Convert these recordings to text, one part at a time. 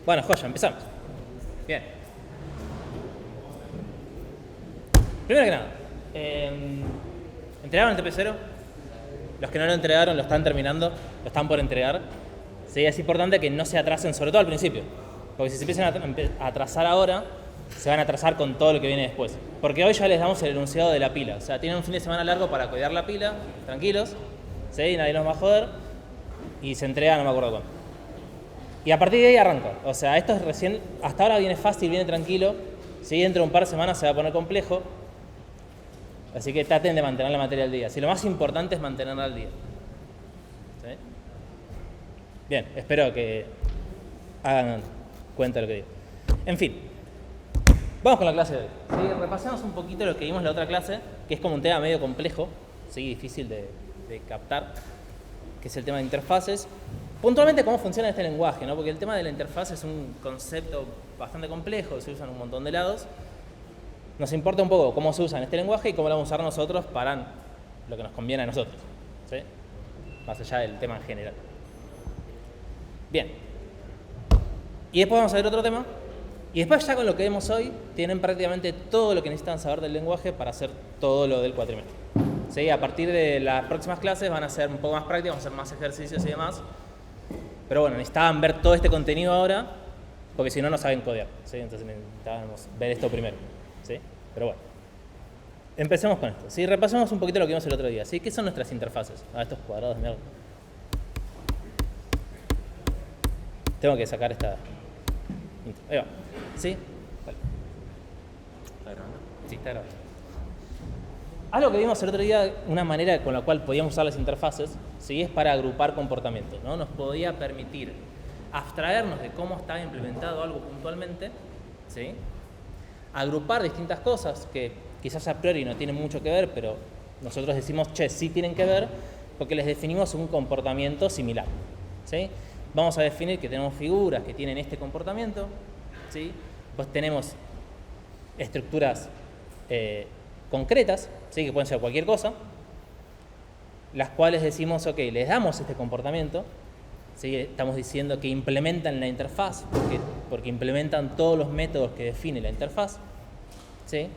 Bueno, joya, empezamos. Bien. Primero que nada, ¿entregaron el TP0? Los que no lo entregaron lo están terminando, lo están por entregar. Sí, es importante que no se atrasen, sobre todo al principio. Porque si se empiezan a atrasar ahora, se van a atrasar con todo lo que viene después. Porque hoy ya les damos el enunciado de la pila. O sea, tienen un fin de semana largo para cuidar la pila, tranquilos. ¿Sí? Nadie nos va a joder. Y se entrega, no me acuerdo cuándo. Y a partir de ahí arranca. O sea, esto es recién, hasta ahora viene fácil, viene tranquilo. Si dentro de un par de semanas se va a poner complejo. Así que traten de mantener la materia al día. Si lo más importante es mantenerla al día. ¿Sí? Bien, espero que hagan cuenta de lo que digo. En fin, vamos con la clase de hoy. ¿Sí? Repasemos un poquito lo que vimos en la otra clase, que es como un tema medio complejo, ¿sí? Difícil de captar, que es el tema de interfaces. Puntualmente cómo funciona este lenguaje, ¿no? Porque el tema de la interfaz es un concepto bastante complejo, se usa en un montón de lados. Nos importa un poco cómo se usa en este lenguaje y cómo lo vamos a usar nosotros para lo que nos conviene a nosotros, ¿sí? Más allá del tema en general. Bien. Y después vamos a ver otro tema. Y después ya con lo que vemos hoy, tienen prácticamente todo lo que necesitan saber del lenguaje para hacer todo lo del cuatrimestre. ¿Sí? A partir de las próximas clases van a ser un poco más prácticas, vamos a hacer más ejercicios y demás. Pero bueno, necesitaban ver todo este contenido ahora, porque si no, no saben codear, ¿sí? Entonces necesitábamos ver esto primero, ¿sí? Pero bueno, empecemos con esto, ¿sí? Repasemos un poquito lo que vimos el otro día, ¿sí? ¿Qué son nuestras interfaces? Estos cuadrados de mierda. Tengo que sacar esta... Ahí va, ¿sí? Vale. ¿Está grabando? Sí, está grabando. Algo que vimos el otro día, una manera con la cual podíamos usar las interfaces, ¿sí? Es para agrupar comportamientos, ¿no? Nos podía permitir abstraernos de cómo estaba implementado algo puntualmente, ¿sí? Agrupar distintas cosas que quizás a priori no tienen mucho que ver, pero nosotros decimos, che, sí tienen que ver, porque les definimos un comportamiento similar, ¿sí? Vamos a definir que tenemos figuras que tienen este comportamiento, ¿sí? Pues tenemos estructuras concretas, ¿sí? Que pueden ser cualquier cosa, las cuales decimos, ok, les damos este comportamiento, ¿sí? Estamos diciendo que implementan la interfaz, porque implementan todos los métodos que define la interfaz, ¿sí?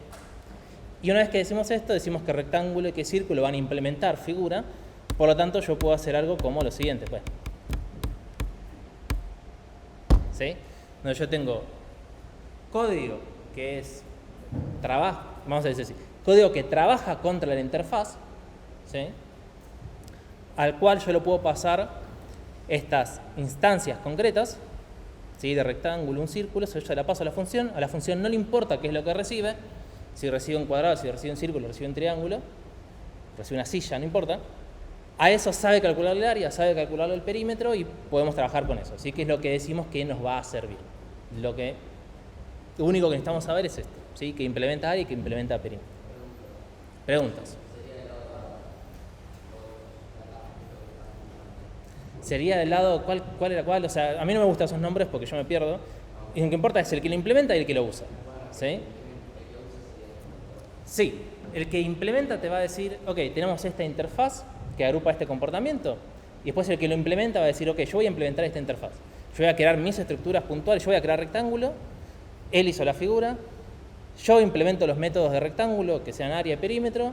Y una vez que decimos esto, decimos que rectángulo y que círculo van a implementar figura, por lo tanto yo puedo hacer algo como lo siguiente, pues. ¿Sí? Donde yo tengo código que es trabajo, vamos a decir así, código que trabaja contra la interfaz, ¿sí? Al cual yo lo puedo pasar estas instancias concretas, ¿sí? De rectángulo, un círculo, yo ya la paso a la función no le importa qué es lo que recibe, si recibe un cuadrado, si recibe un círculo, recibe un triángulo, recibe una silla, no importa. A eso sabe calcular el área, sabe calcular el perímetro y podemos trabajar con eso. Así que es lo que decimos que nos va a servir. Lo único que necesitamos saber es esto, ¿sí? Que implementa área y que implementa perímetro. Preguntas. Sería del lado, ¿cuál era cuál? O sea, a mí no me gustan esos nombres porque yo me pierdo. Y lo que importa es el que lo implementa y el que lo usa, ¿sí? Sí, el que implementa te va a decir, ok, tenemos esta interfaz que agrupa este comportamiento, y después el que lo implementa va a decir, ok, yo voy a implementar esta interfaz. Yo voy a crear mis estructuras puntuales, yo voy a crear rectángulo, él hizo la figura, yo implemento los métodos de rectángulo, que sean área y perímetro,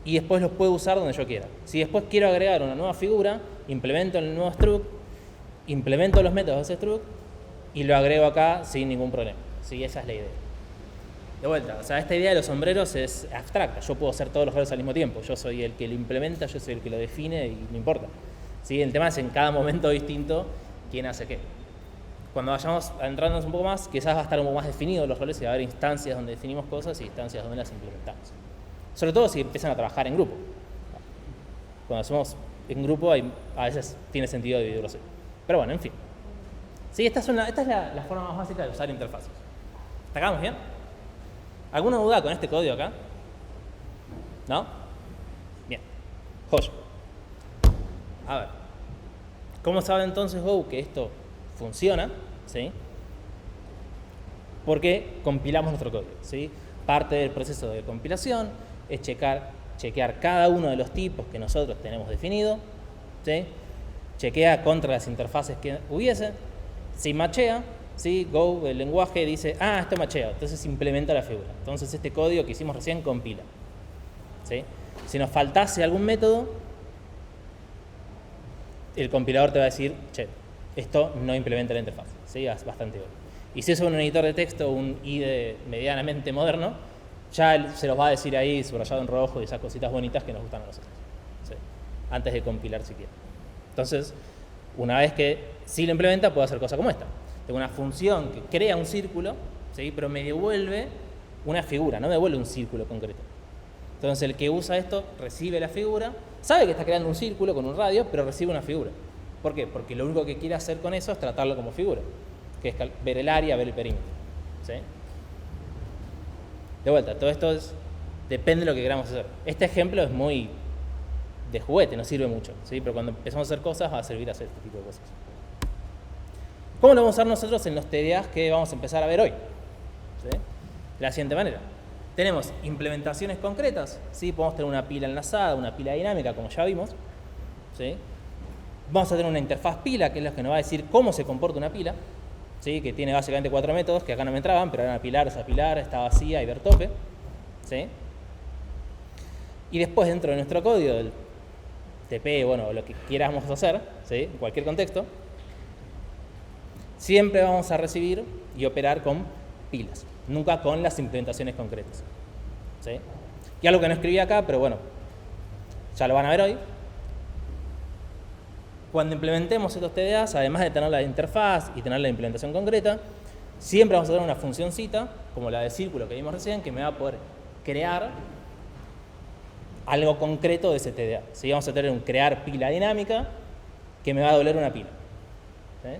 y después los puedo usar donde yo quiera. Si después quiero agregar una nueva figura, implemento el nuevo struct, implemento los métodos de ese struct, y lo agrego acá sin ningún problema. Sí, esa es la idea. De vuelta, o sea, esta idea de los sombreros es abstracta. Yo puedo hacer todos los roles al mismo tiempo. Yo soy el que lo implementa, yo soy el que lo define y no importa. ¿Sí? El tema es en cada momento distinto quién hace qué. Cuando vayamos adentrándonos un poco más, quizás va a estar un poco más definido los roles y va a haber instancias donde definimos cosas y instancias donde las implementamos. Sobre todo si empiezan a trabajar en grupo. Cuando hacemos en grupo, a veces tiene sentido dividirlo así. Pero bueno, en fin. Sí, esta es la forma más básica de usar interfaces. ¿Está acá? ¿Vamos bien? ¿Alguna duda con este código acá? ¿No? Bien. Joya. A ver. ¿Cómo sabe entonces Go que esto funciona? ¿Sí? Porque compilamos nuestro código, ¿sí? Parte del proceso de compilación es chequear cada uno de los tipos que nosotros tenemos definido, ¿sí? Chequea contra las interfaces que hubiese. Si machea, ¿sí? Go, el lenguaje, dice, esto machea, entonces implementa la figura. Entonces este código que hicimos recién compila. ¿Sí? Si nos faltase algún método, el compilador te va a decir, che, esto no implementa la interfaz. ¿Sí? Es bastante obvio. Y si es un editor de texto, un IDE medianamente moderno, ya se los va a decir ahí, subrayado en rojo, y esas cositas bonitas que nos gustan a nosotros. ¿Sí? Antes de compilar siquiera. Entonces, una vez que sí lo implementa, puedo hacer cosas como esta. Tengo una función que crea un círculo, ¿sí? Pero me devuelve una figura, no me devuelve un círculo concreto. Entonces, el que usa esto recibe la figura, sabe que está creando un círculo con un radio, pero recibe una figura. ¿Por qué? Porque lo único que quiere hacer con eso es tratarlo como figura, que es ver el área, ver el perímetro. ¿Sí? De vuelta, todo esto depende de lo que queramos hacer. Este ejemplo es muy de juguete, no sirve mucho, ¿sí? Pero cuando empezamos a hacer cosas va a servir a hacer este tipo de cosas. ¿Cómo lo vamos a usar nosotros en los TDAs que vamos a empezar a ver hoy? ¿Sí? De la siguiente manera. Tenemos implementaciones concretas, ¿sí? Podemos tener una pila enlazada, una pila dinámica, como ya vimos. ¿Sí? Vamos a tener una interfaz pila, que es la que nos va a decir cómo se comporta una pila, ¿sí? Que tiene básicamente 4 métodos, que acá no me entraban, pero eran pilar, está vacía y ver tope. ¿Sí? Y después, dentro de nuestro código del TP, bueno, lo que quieramos hacer, ¿sí? En cualquier contexto, siempre vamos a recibir y operar con pilas, nunca con las implementaciones concretas. ¿Sí? Y algo que no escribí acá, pero bueno, ya lo van a ver hoy. Cuando implementemos estos TDAs, además de tener la interfaz y tener la implementación concreta, siempre vamos a tener una funcioncita, como la de círculo que vimos recién, que me va a poder crear algo concreto de ese TDA. ¿Sí? Vamos a tener un crear pila dinámica que me va a doler una pila. ¿Sí?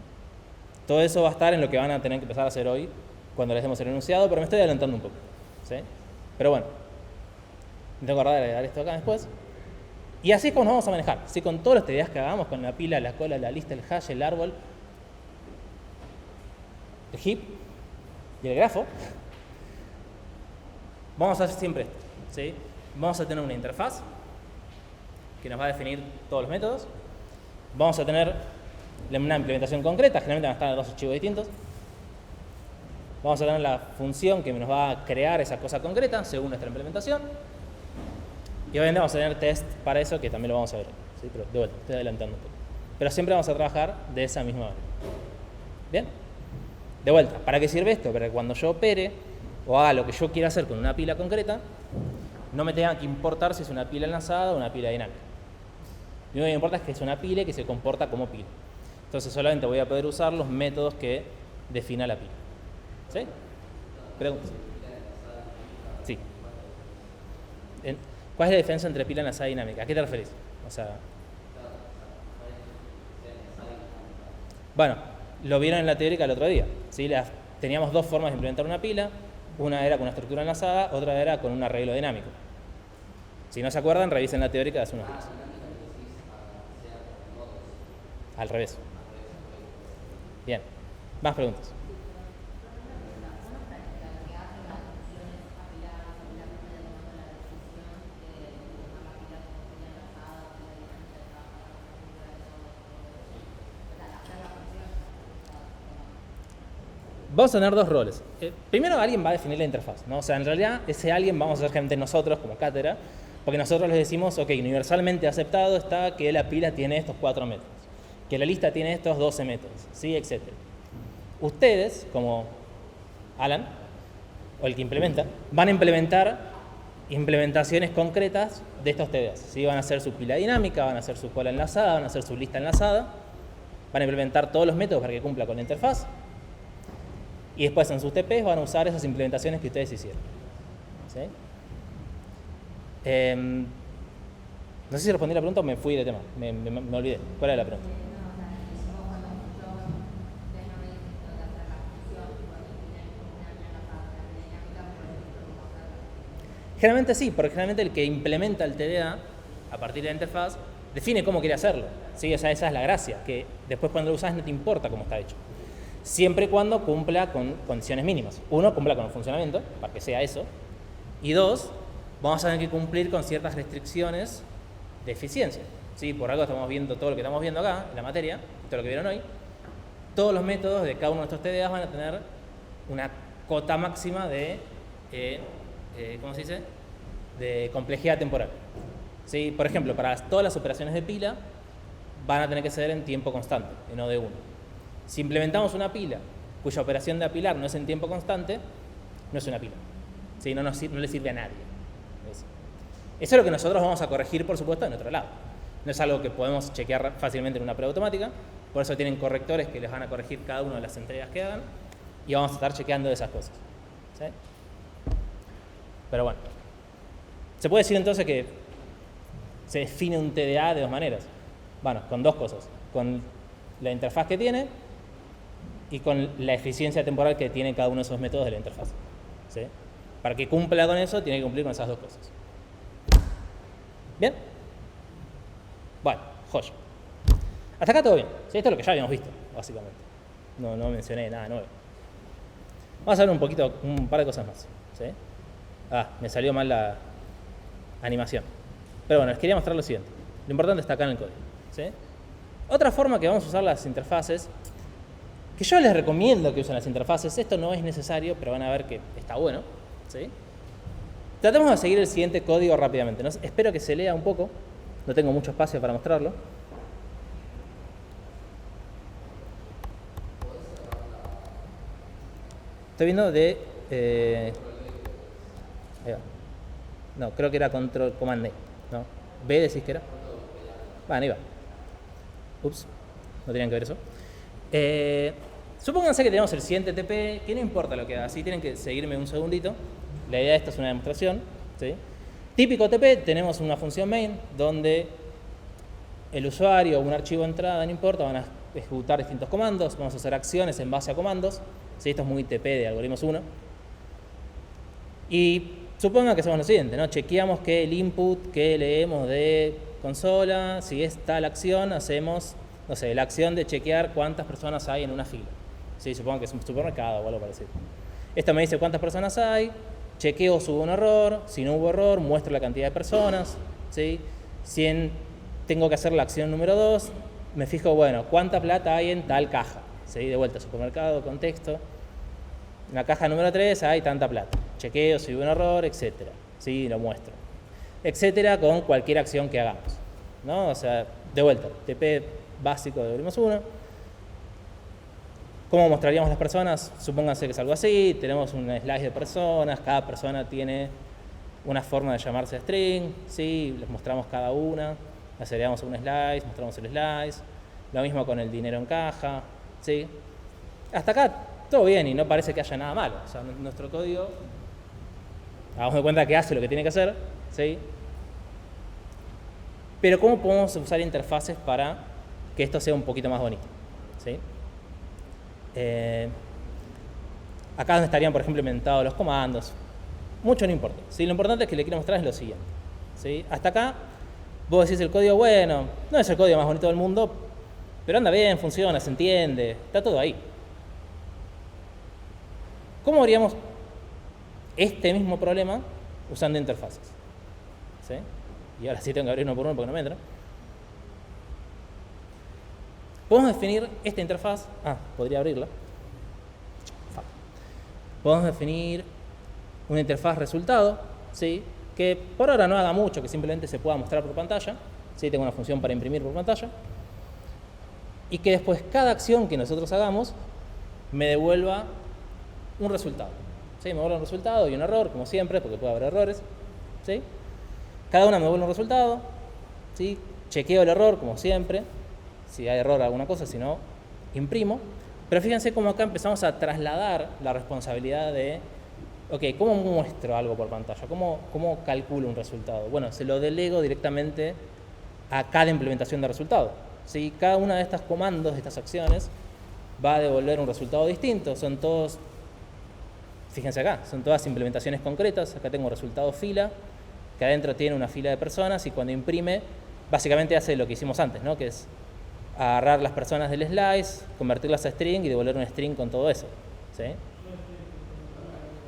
Todo eso va a estar en lo que van a tener que empezar a hacer hoy cuando les demos el enunciado, pero me estoy adelantando un poco. ¿Sí? Pero bueno, me tengo que acordar de agregar esto acá después. Y así es como nos vamos a manejar. ¿Sí? Con todos los TDAs que hagamos, con la pila, la cola, la lista, el hash, el árbol, el heap y el grafo, vamos a hacer siempre esto. ¿Sí? Vamos a tener una interfaz que nos va a definir todos los métodos. Vamos a tener una implementación concreta, generalmente van a estar en 2 archivos distintos. Vamos a tener la función que nos va a crear esa cosa concreta según nuestra implementación. Y obviamente vamos a tener test para eso, que también lo vamos a ver. ¿Sí? Pero de vuelta, estoy adelantando un poco. Pero siempre vamos a trabajar de esa misma manera. ¿Bien? De vuelta, ¿para qué sirve esto? Para que cuando yo opere o haga lo que yo quiera hacer con una pila concreta, no me tenga que importar si es una pila enlazada o una pila dinámica. Lo único que me importa es que es una pila y que se comporta como pila. Entonces solamente voy a poder usar los métodos que defina la pila. ¿Sí? ¿Preguntas? Sí. ¿Cuál es la diferencia entre pila enlazada y dinámica? ¿A qué te referís? O sea, bueno, lo vieron en la teórica el otro día. ¿Sí? Teníamos 2 formas de implementar una pila. Una era con una estructura enlazada, otra era con un arreglo dinámico. Si no se acuerdan, revisen la teórica de hace unos días. Al revés. Bien. Más preguntas. Vamos a tener 2 roles. Primero, alguien va a definir la interfaz, ¿no? O sea, en realidad, ese alguien vamos a ser gente nosotros, como cátedra, porque nosotros les decimos, ok, universalmente aceptado está que la pila tiene estos 4 métodos, que la lista tiene estos 12 métodos, ¿sí? Etc. Ustedes, como Alan, o el que implementa, van a implementar implementaciones concretas de estos TDAs, ¿sí? Van a hacer su pila dinámica, van a hacer su cola enlazada, van a hacer su lista enlazada, van a implementar todos los métodos para que cumpla con la interfaz. Y después en sus TPs van a usar esas implementaciones que ustedes hicieron. ¿Sí? No sé si respondí la pregunta o me fui de tema. Me olvidé. ¿Cuál era la pregunta? Generalmente sí, porque generalmente el que implementa el TDA a partir de la interfaz define cómo quiere hacerlo. ¿Sí? O sea, esa es la gracia, que después cuando lo usas no te importa cómo está hecho. Siempre y cuando cumpla con condiciones mínimas. 1, cumpla con el funcionamiento, para que sea eso. Y 2, vamos a tener que cumplir con ciertas restricciones de eficiencia. ¿Sí? Por algo estamos viendo todo lo que estamos viendo acá, en la materia, todo lo que vieron hoy. todos los métodos de cada uno de estos TDAs van a tener una cota máxima de, ¿cómo se dice?, de complejidad temporal. ¿Sí? Por ejemplo, para todas las operaciones de pila van a tener que ser en tiempo constante, y no de uno. Si implementamos una pila cuya operación de apilar no es en tiempo constante, no es una pila. ¿Sí? No le sirve a nadie. Eso es lo que nosotros vamos a corregir, por supuesto, en otro lado. No es algo que podemos chequear fácilmente en una prueba automática, por eso tienen correctores que les van a corregir cada una de las entregas que hagan, y vamos a estar chequeando esas cosas. ¿Sí? Pero bueno, se puede decir entonces que se define un TDA de dos maneras. Bueno, con dos cosas. Con la interfaz que tiene y con la eficiencia temporal que tiene cada uno de esos métodos de la interfaz. ¿Sí? Para que cumpla con eso, tiene que cumplir con esas dos cosas. ¿Bien? Bueno, joya. Hasta acá todo bien. ¿Sí? Esto es lo que ya habíamos visto, básicamente. No mencioné nada nuevo. Vamos a ver un par de cosas más. ¿Sí? Me salió mal la animación. Pero bueno, les quería mostrar lo siguiente. Lo importante está acá en el código. ¿Sí? Otra forma que vamos a usar las interfaces, que yo les recomiendo que usen las interfaces, esto no es necesario, pero van a ver que está bueno. ¿Sí? Tratemos de seguir el siguiente código rápidamente, ¿no? Espero que se lea un poco. No tengo mucho espacio para mostrarlo. Estoy viendo de... ahí va. No, creo que era Control Command D. ¿No? ¿B decís que era? Bueno, ahí va. Ups, no tenían que ver eso. Supónganse que tenemos el siguiente TP, que no importa lo que haga, así tienen que seguirme un segundito. La idea de esto es una demostración. ¿Sí? Típico TP, tenemos una función main donde el usuario o un archivo de entrada, no importa, van a ejecutar distintos comandos, vamos a hacer acciones en base a comandos. ¿Sí? Esto es muy TP de algoritmos 1. Y supongan que hacemos lo siguiente, ¿no? Chequeamos que el input que leemos de consola, si es tal acción, hacemos, no sé, la acción de chequear cuántas personas hay en una fila. ¿Sí? Supongo que es un supermercado o algo parecido. Esto me dice cuántas personas hay, chequeo si hubo un error, si no hubo error, muestro la cantidad de personas. ¿Sí? Si tengo que hacer la acción número 2, me fijo, bueno, cuánta plata hay en tal caja. ¿Sí? De vuelta, supermercado, contexto. En la caja número 3 hay tanta plata. Chequeo si hubo un error, etcétera. ¿Sí? Lo muestro. Etcétera con cualquier acción que hagamos. ¿No? O sea, de vuelta, TP básico de algoritmos 1. ¿Cómo mostraríamos las personas? Supónganse que es algo así. Tenemos un slice de personas. Cada persona tiene una forma de llamarse string. ¿Sí? Les mostramos cada una. Les agregamos un slice, mostramos el slice. Lo mismo con el dinero en caja. ¿Sí? Hasta acá todo bien y no parece que haya nada malo. O sea, nuestro código, hagamos de cuenta que hace lo que tiene que hacer. ¿Sí? Pero ¿cómo podemos usar interfaces para que esto sea un poquito más bonito? ¿Sí? Acá donde estarían, por ejemplo, implementados los comandos. Mucho no importa. ¿Sí? Lo importante es que le quiero mostrar es lo siguiente. ¿Sí? Hasta acá, vos decís el código, bueno, no es el código más bonito del mundo, pero anda bien, funciona, se entiende, está todo ahí. ¿Cómo haríamos este mismo problema usando interfaces? ¿Sí? Y ahora sí tengo que abrir uno por uno porque no me entra. Podemos definir esta interfaz. Podría abrirla. Podemos definir una interfaz resultado, ¿sí? Que por ahora no haga mucho, que simplemente se pueda mostrar por pantalla. ¿Sí? Tengo una función para imprimir por pantalla. Y que después cada acción que nosotros hagamos me devuelva un resultado. ¿Sí? Me devuelve un resultado y un error, como siempre, porque puede haber errores. ¿Sí? Cada una me devuelve un resultado. ¿Sí? Chequeo el error, como siempre. Si hay error alguna cosa, si no, imprimo. Pero fíjense cómo acá empezamos a trasladar la responsabilidad de, ok, ¿cómo muestro algo por pantalla? ¿Cómo calculo un resultado? Bueno, se lo delego directamente a cada implementación de resultado. ¿Sí? Cada una de estas comandos, de estas acciones, va a devolver un resultado distinto. Son todos, fíjense acá, son todas implementaciones concretas. Acá tengo resultado fila, que adentro tiene una fila de personas y cuando imprime, básicamente hace lo que hicimos antes, ¿no? Que es agarrar las personas del slice, convertirlas a string y devolver un string con todo eso. ¿Sí?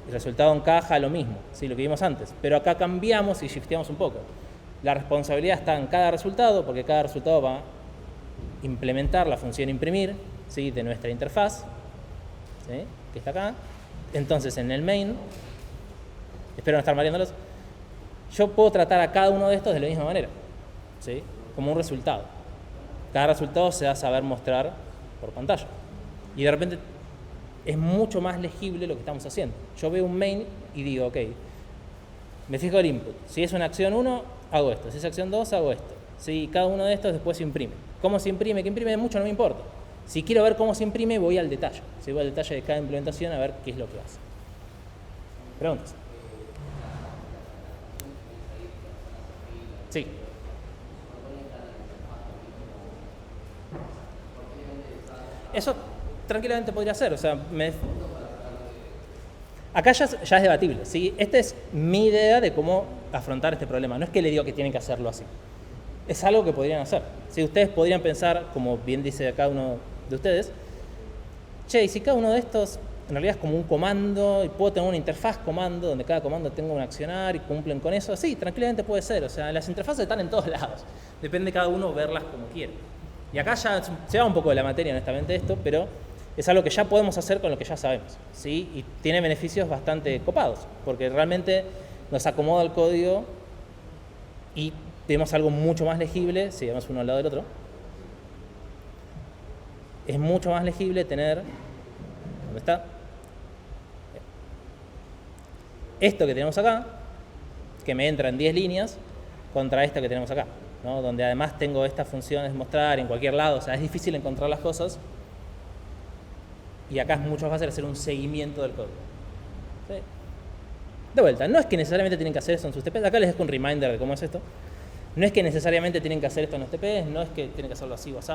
El resultado en caja, lo mismo, ¿sí? Lo que vimos antes. Pero acá cambiamos y shifteamos un poco. La responsabilidad está en cada resultado, porque cada resultado va a implementar la función imprimir, ¿sí? De nuestra interfaz, ¿sí? Que está acá. Entonces en el main, espero no estar mareándolos, yo puedo tratar a cada uno de estos de la misma manera, ¿sí? Como un resultado. Cada resultado se va a saber mostrar por pantalla. Y de repente es mucho más legible lo que estamos haciendo. Yo veo un main y digo, ok, me fijo el input. Si es una acción 1, hago esto. Si es acción 2, hago esto. Si cada uno de estos después se imprime. ¿Cómo se imprime? ¿Qué imprime? Mucho no me importa. Si quiero ver cómo se imprime, voy al detalle. Si voy al detalle de cada implementación a ver qué es lo que hace. Preguntas. Sí. Eso tranquilamente podría ser. O sea, acá ya es debatible, ¿sí? Esta es mi idea de cómo afrontar este problema. No es que le digo que tienen que hacerlo así. Es algo que podrían hacer. Si ustedes podrían pensar, como bien dice cada uno de ustedes, che, y si cada uno de estos en realidad es como un comando y puedo tener una interfaz comando donde cada comando tenga un accionar y cumplen con eso, sí, tranquilamente puede ser. O sea, las interfaces están en todos lados. Depende de cada uno verlas como quiere. Y acá ya se va un poco de la materia, honestamente, esto, pero es algo que ya podemos hacer con lo que ya sabemos, ¿sí? Y tiene beneficios bastante copados, porque realmente nos acomoda el código y tenemos algo mucho más legible, si vemos uno al lado del otro. Es mucho más legible tener, ¿dónde está? Esto que tenemos acá, que me entra en 10 líneas, contra esto que tenemos acá, ¿no? Donde además tengo estas funciones mostrar en cualquier lado, o sea, es difícil encontrar las cosas. Y acá es mucho más fácil hacer un seguimiento del código. ¿Sí? De vuelta, no es que necesariamente tienen que hacer eso en sus TPs. Acá les dejo un reminder de cómo es esto. No es que necesariamente tienen que hacer esto en los TPs, no es que tienen que hacerlo así o así.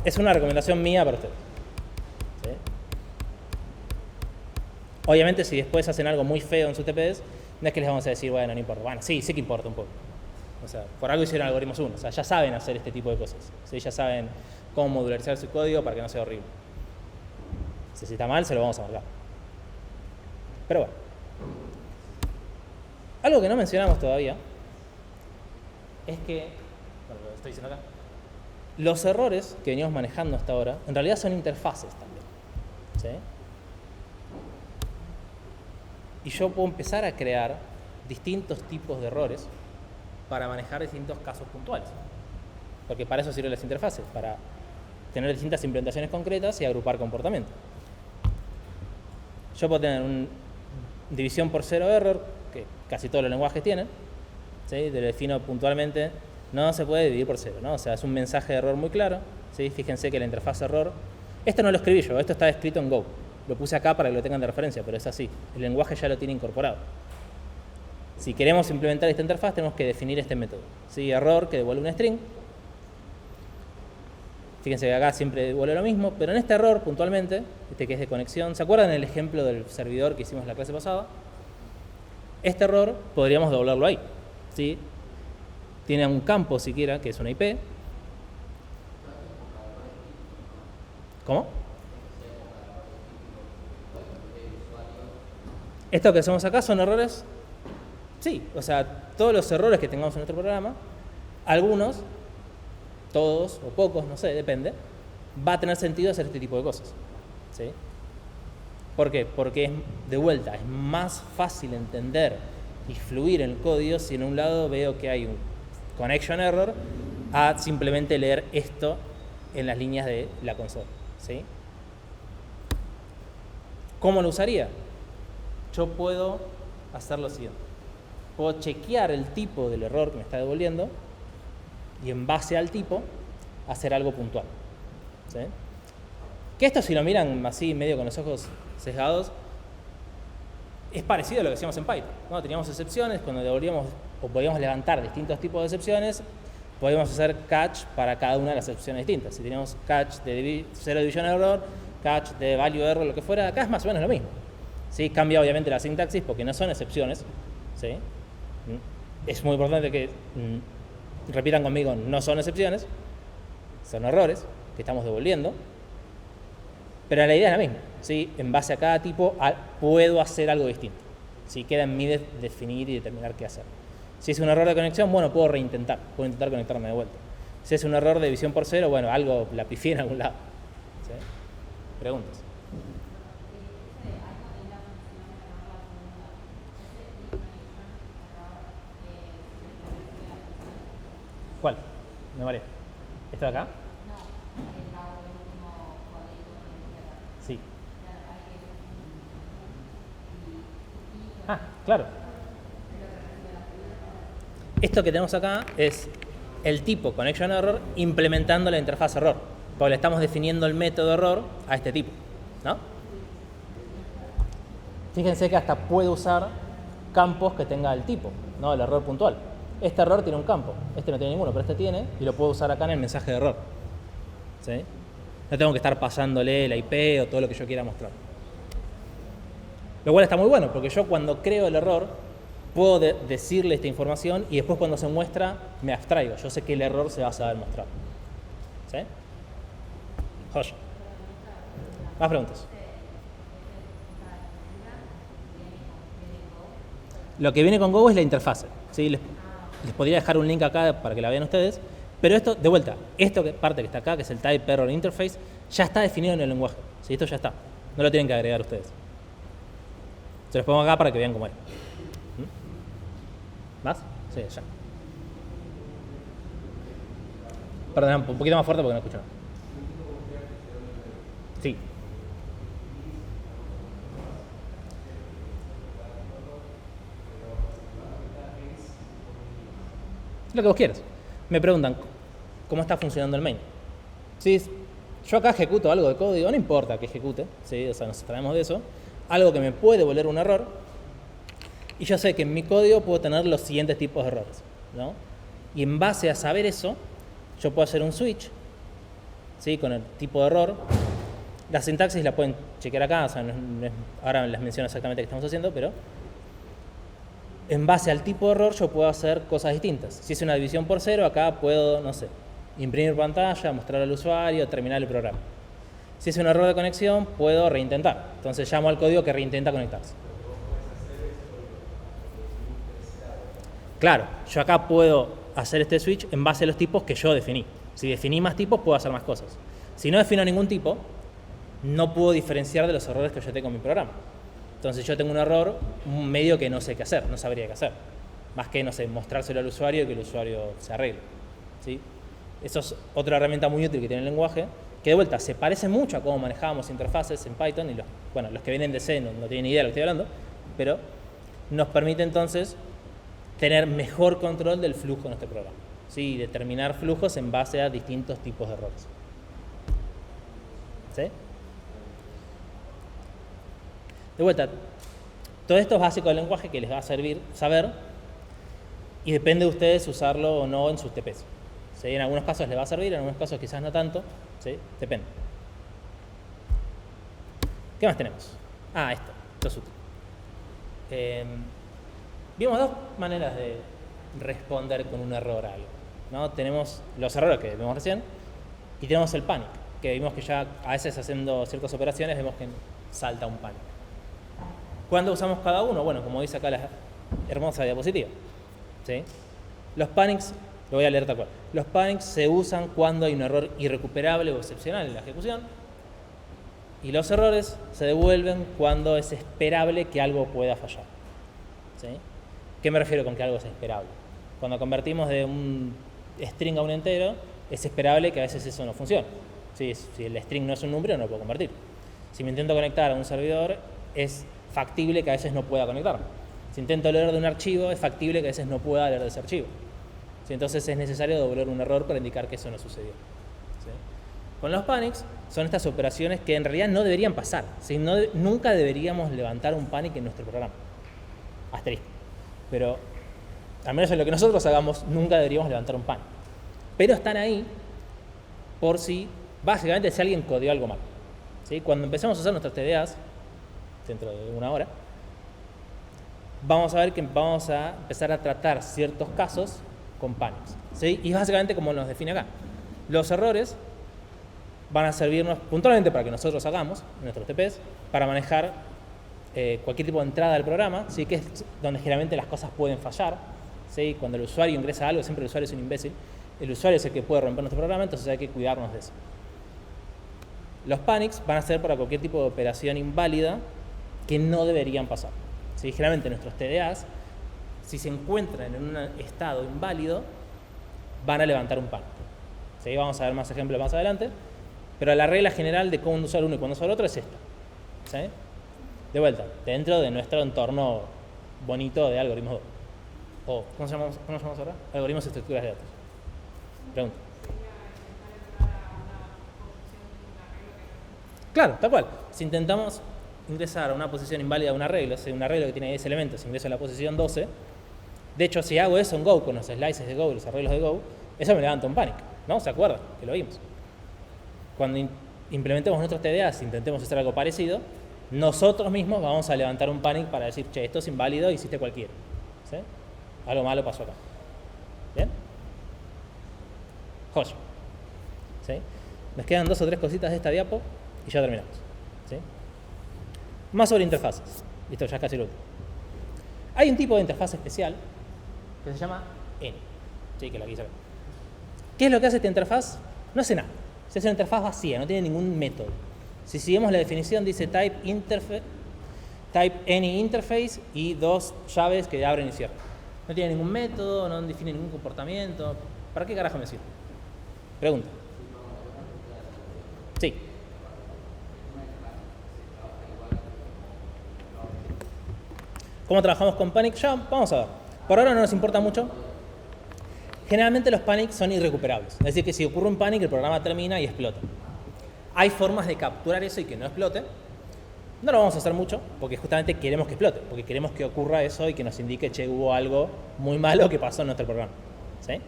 Es una recomendación mía para ustedes. ¿Sí? Obviamente, si después hacen algo muy feo en sus TPs, no es que les vamos a decir, bueno, no importa. Bueno, sí que importa un poco. O sea, por algo hicieron algoritmos 1. O sea, ya saben hacer este tipo de cosas. ¿Sí? Ya saben cómo modularizar su código para que no sea horrible. Si está mal, se lo vamos a marcar. Pero bueno. Algo que no mencionamos todavía es que, bueno, lo estoy diciendo acá, los errores que venimos manejando hasta ahora, en realidad son interfaces también. ¿Sí? Y yo puedo empezar a crear distintos tipos de errores para manejar distintos casos puntuales. Porque para eso sirven las interfaces, para tener distintas implementaciones concretas y agrupar comportamiento. Yo puedo tener una división por cero error, que casi todos los lenguajes tienen, ¿sí? Le defino puntualmente, no se puede dividir por cero, ¿no? O sea, es un mensaje de error muy claro, ¿sí? Fíjense que la interfaz error, esto no lo escribí yo, esto está escrito en Go. Lo puse acá para que lo tengan de referencia, pero es así, el lenguaje ya lo tiene incorporado. Si queremos implementar esta interfaz, tenemos que definir este método, ¿sí? Error, que devuelve un string. Fíjense que acá siempre devuelve lo mismo, pero en este error, puntualmente, este que es de conexión, ¿se acuerdan el ejemplo del servidor que hicimos en la clase pasada? Este error podríamos devolverlo ahí, ¿sí? Tiene un campo siquiera, que es una IP. ¿Cómo? Esto que hacemos acá son errores. Sí, o sea, todos los errores que tengamos en nuestro programa, algunos, todos o pocos, no sé, depende, va a tener sentido hacer este tipo de cosas. ¿Sí? ¿Por qué? Porque, de vuelta, es más fácil entender y fluir en el código si en un lado veo que hay un connection error a simplemente leer esto en las líneas de la consola. ¿Sí? ¿Cómo lo usaría? Yo puedo hacer lo siguiente. Puedo chequear el tipo del error que me está devolviendo y en base al tipo hacer algo puntual. ¿Sí? Que esto, si lo miran así medio con los ojos sesgados, es parecido a lo que hacíamos en Python, ¿no? Teníamos excepciones, cuando devolvíamos o podíamos levantar distintos tipos de excepciones, podíamos hacer catch para cada una de las excepciones distintas. Si teníamos catch de zero division error, catch de value error, lo que fuera, acá es más o menos lo mismo. ¿Sí? Cambia obviamente la sintaxis porque no son excepciones. ¿Sí? Es muy importante que repitan conmigo, no son excepciones, son errores que estamos devolviendo, pero la idea es la misma, ¿sí? En base a cada tipo puedo hacer algo distinto, ¿sí? Queda en mí definir y determinar qué hacer. Si es un error de conexión, bueno, puedo intentar conectarme de vuelta. Si es un error de división por cero, bueno, algo la pifié en algún lado. ¿Sí? ¿Preguntas? ¿Cuál? Me mareé. ¿Esto de acá? Sí. Ah, claro. Esto que tenemos acá es el tipo connection error implementando la interfaz error. Porque le estamos definiendo el método error a este tipo, ¿no? Fíjense que hasta puede usar campos que tenga el tipo, ¿no? El error puntual. Este error tiene un campo, este no tiene ninguno, pero este tiene, y lo puedo usar acá en el mensaje de error. ¿Sí? No tengo que estar pasándole la IP o todo lo que yo quiera mostrar. Lo cual está muy bueno, porque yo cuando creo el error, puedo decirle esta información y después cuando se muestra, me abstraigo. Yo sé que el error se va a saber mostrar. ¿Sí? Joya. ¿Más preguntas? Lo que viene con Go es la interfase. ¿Sí? Les podría dejar un link acá para que la vean ustedes. Pero esto, de vuelta, parte que está acá, que es el Type Error Interface, ya está definido en el lenguaje. ¿Sí? Esto ya está. No lo tienen que agregar ustedes. Se los pongo acá para que vean cómo es. ¿Más? Sí, ya. Perdón, un poquito más fuerte porque no escucho nada. Sí. Lo que vos quieras. Me preguntan, ¿cómo está funcionando el main? Si yo acá ejecuto algo de código, no importa que ejecute, ¿sí? O sea, nos traemos de eso, algo que me puede volver un error, y yo sé que en mi código puedo tener los siguientes tipos de errores, ¿no? Y en base a saber eso, yo puedo hacer un switch, ¿sí? Con el tipo de error. La sintaxis la pueden chequear acá, o sea, ahora les menciono exactamente qué estamos haciendo, pero en base al tipo de error yo puedo hacer cosas distintas. Si es una división por cero, acá puedo, no sé, imprimir pantalla, mostrar al usuario, terminar el programa. Si es un error de conexión, puedo reintentar. Entonces llamo al código que reintenta conectarse. Claro, yo acá puedo hacer este switch en base a los tipos que yo definí. Si definí más tipos, puedo hacer más cosas. Si no defino ningún tipo, no puedo diferenciar de los errores que yo tengo en mi programa. Entonces yo tengo un error, un medio que no sé qué hacer, no sabría qué hacer. Más que, no sé, mostrárselo al usuario y que el usuario se arregle. ¿Sí? Eso es otra herramienta muy útil que tiene el lenguaje, que de vuelta se parece mucho a cómo manejábamos interfaces en Python, y los que vienen de C no tienen ni idea de lo que estoy hablando, pero nos permite entonces tener mejor control del flujo en este programa. ¿Sí? Determinar flujos en base a distintos tipos de errores. ¿Sí? De vuelta, todo esto es básico del lenguaje que les va a servir saber, y depende de ustedes usarlo o no en sus TPs. ¿Sí? En algunos casos les va a servir, en algunos casos quizás no tanto. ¿Sí? Depende. ¿Qué más tenemos? Esto es útil. Vimos dos maneras de responder con un error a algo, ¿no? Tenemos los errores que vimos recién y tenemos el panic, que vimos que ya a veces haciendo ciertas operaciones vemos que salta un panic. ¿Cuándo usamos cada uno? Bueno, como dice acá la hermosa diapositiva. ¿Sí? Los panics, lo voy a leer tal cual. Los panics se usan cuando hay un error irrecuperable o excepcional en la ejecución, y los errores se devuelven cuando es esperable que algo pueda fallar. ¿Sí? ¿Qué me refiero con que algo es esperable? Cuando convertimos de un string a un entero, es esperable que a veces eso no funcione. ¿Sí? Si el string no es un número, no lo puedo convertir. Si me intento conectar a un servidor, es factible que a veces no pueda conectarme. Si intento leer de un archivo, es factible que a veces no pueda leer de ese archivo. ¿Sí? Entonces es necesario devolver un error para indicar que eso no sucedió. ¿Sí? Con los panics son estas operaciones que en realidad no deberían pasar. ¿Sí? Nunca deberíamos levantar un panic en nuestro programa. Asterisco. Pero, al menos en lo que nosotros hagamos, nunca deberíamos levantar un panic. Pero están ahí por si, básicamente, si alguien codió algo mal. ¿Sí? Cuando empecemos a hacer nuestras TDAs, dentro de una hora, vamos a ver que vamos a empezar a tratar ciertos casos con panics. ¿Sí? Y básicamente como nos define acá. Los errores van a servirnos puntualmente para que nosotros hagamos nuestros TPs, para manejar cualquier tipo de entrada del programa, ¿sí? Que es donde generalmente las cosas pueden fallar. ¿Sí? Cuando el usuario ingresa algo, siempre el usuario es un imbécil El usuario es el que puede romper nuestro programa, entonces hay que cuidarnos de eso. Los panics van a ser para cualquier tipo de operación inválida que no deberían pasar. ¿Sí? Generalmente nuestros TDAs, si se encuentran en un estado inválido, van a levantar un panic. ¿Sí? Vamos a ver más ejemplos más adelante, pero la regla general de cuándo usar uno y cuándo usar otro es esta. ¿Sí? De vuelta, dentro de nuestro entorno bonito de algoritmos o ¿cómo se llama ahora? Algoritmos de estructuras de datos. Pregunta. Claro, tal cual. Si intentamos ingresar a una posición inválida de un arreglo, si un arreglo que tiene 10 elementos ingreso a la posición 12, de hecho, si hago eso en Go, con los slices de Go, los arreglos de Go, eso me levanta un panic, ¿no? ¿Se acuerdan? Que lo vimos. Cuando implementemos nuestros TDAs, intentemos hacer algo parecido, nosotros mismos vamos a levantar un panic para decir, che, esto es inválido, hiciste cualquiera. ¿Sí? Algo malo pasó acá. ¿Bien? Joya. ¿Sí? Nos quedan 2 o 3 cositas de esta diapo y ya terminamos. ¿Sí? Más sobre interfaces. Esto ya es casi lo último. Hay un tipo de interfaz especial que se llama Any. Sí, que la quise ver. ¿Qué es lo que hace esta interfaz? No hace nada. Es una interfaz vacía, no tiene ningún método. Si seguimos la definición, dice type any interface y 2 llaves que abren y cierran. No tiene ningún método, no define ningún comportamiento. ¿Para qué carajo me sirve? Pregunta. Sí. ¿Cómo trabajamos con panic? Ya vamos a ver. Por ahora no nos importa mucho. Generalmente los panics son irrecuperables. Es decir, que si ocurre un panic, el programa termina y explota. Hay formas de capturar eso y que no explote. No lo vamos a hacer mucho, porque justamente queremos que explote, porque queremos que ocurra eso y que nos indique, che, hubo algo muy malo que pasó en nuestro programa. ¿Sí?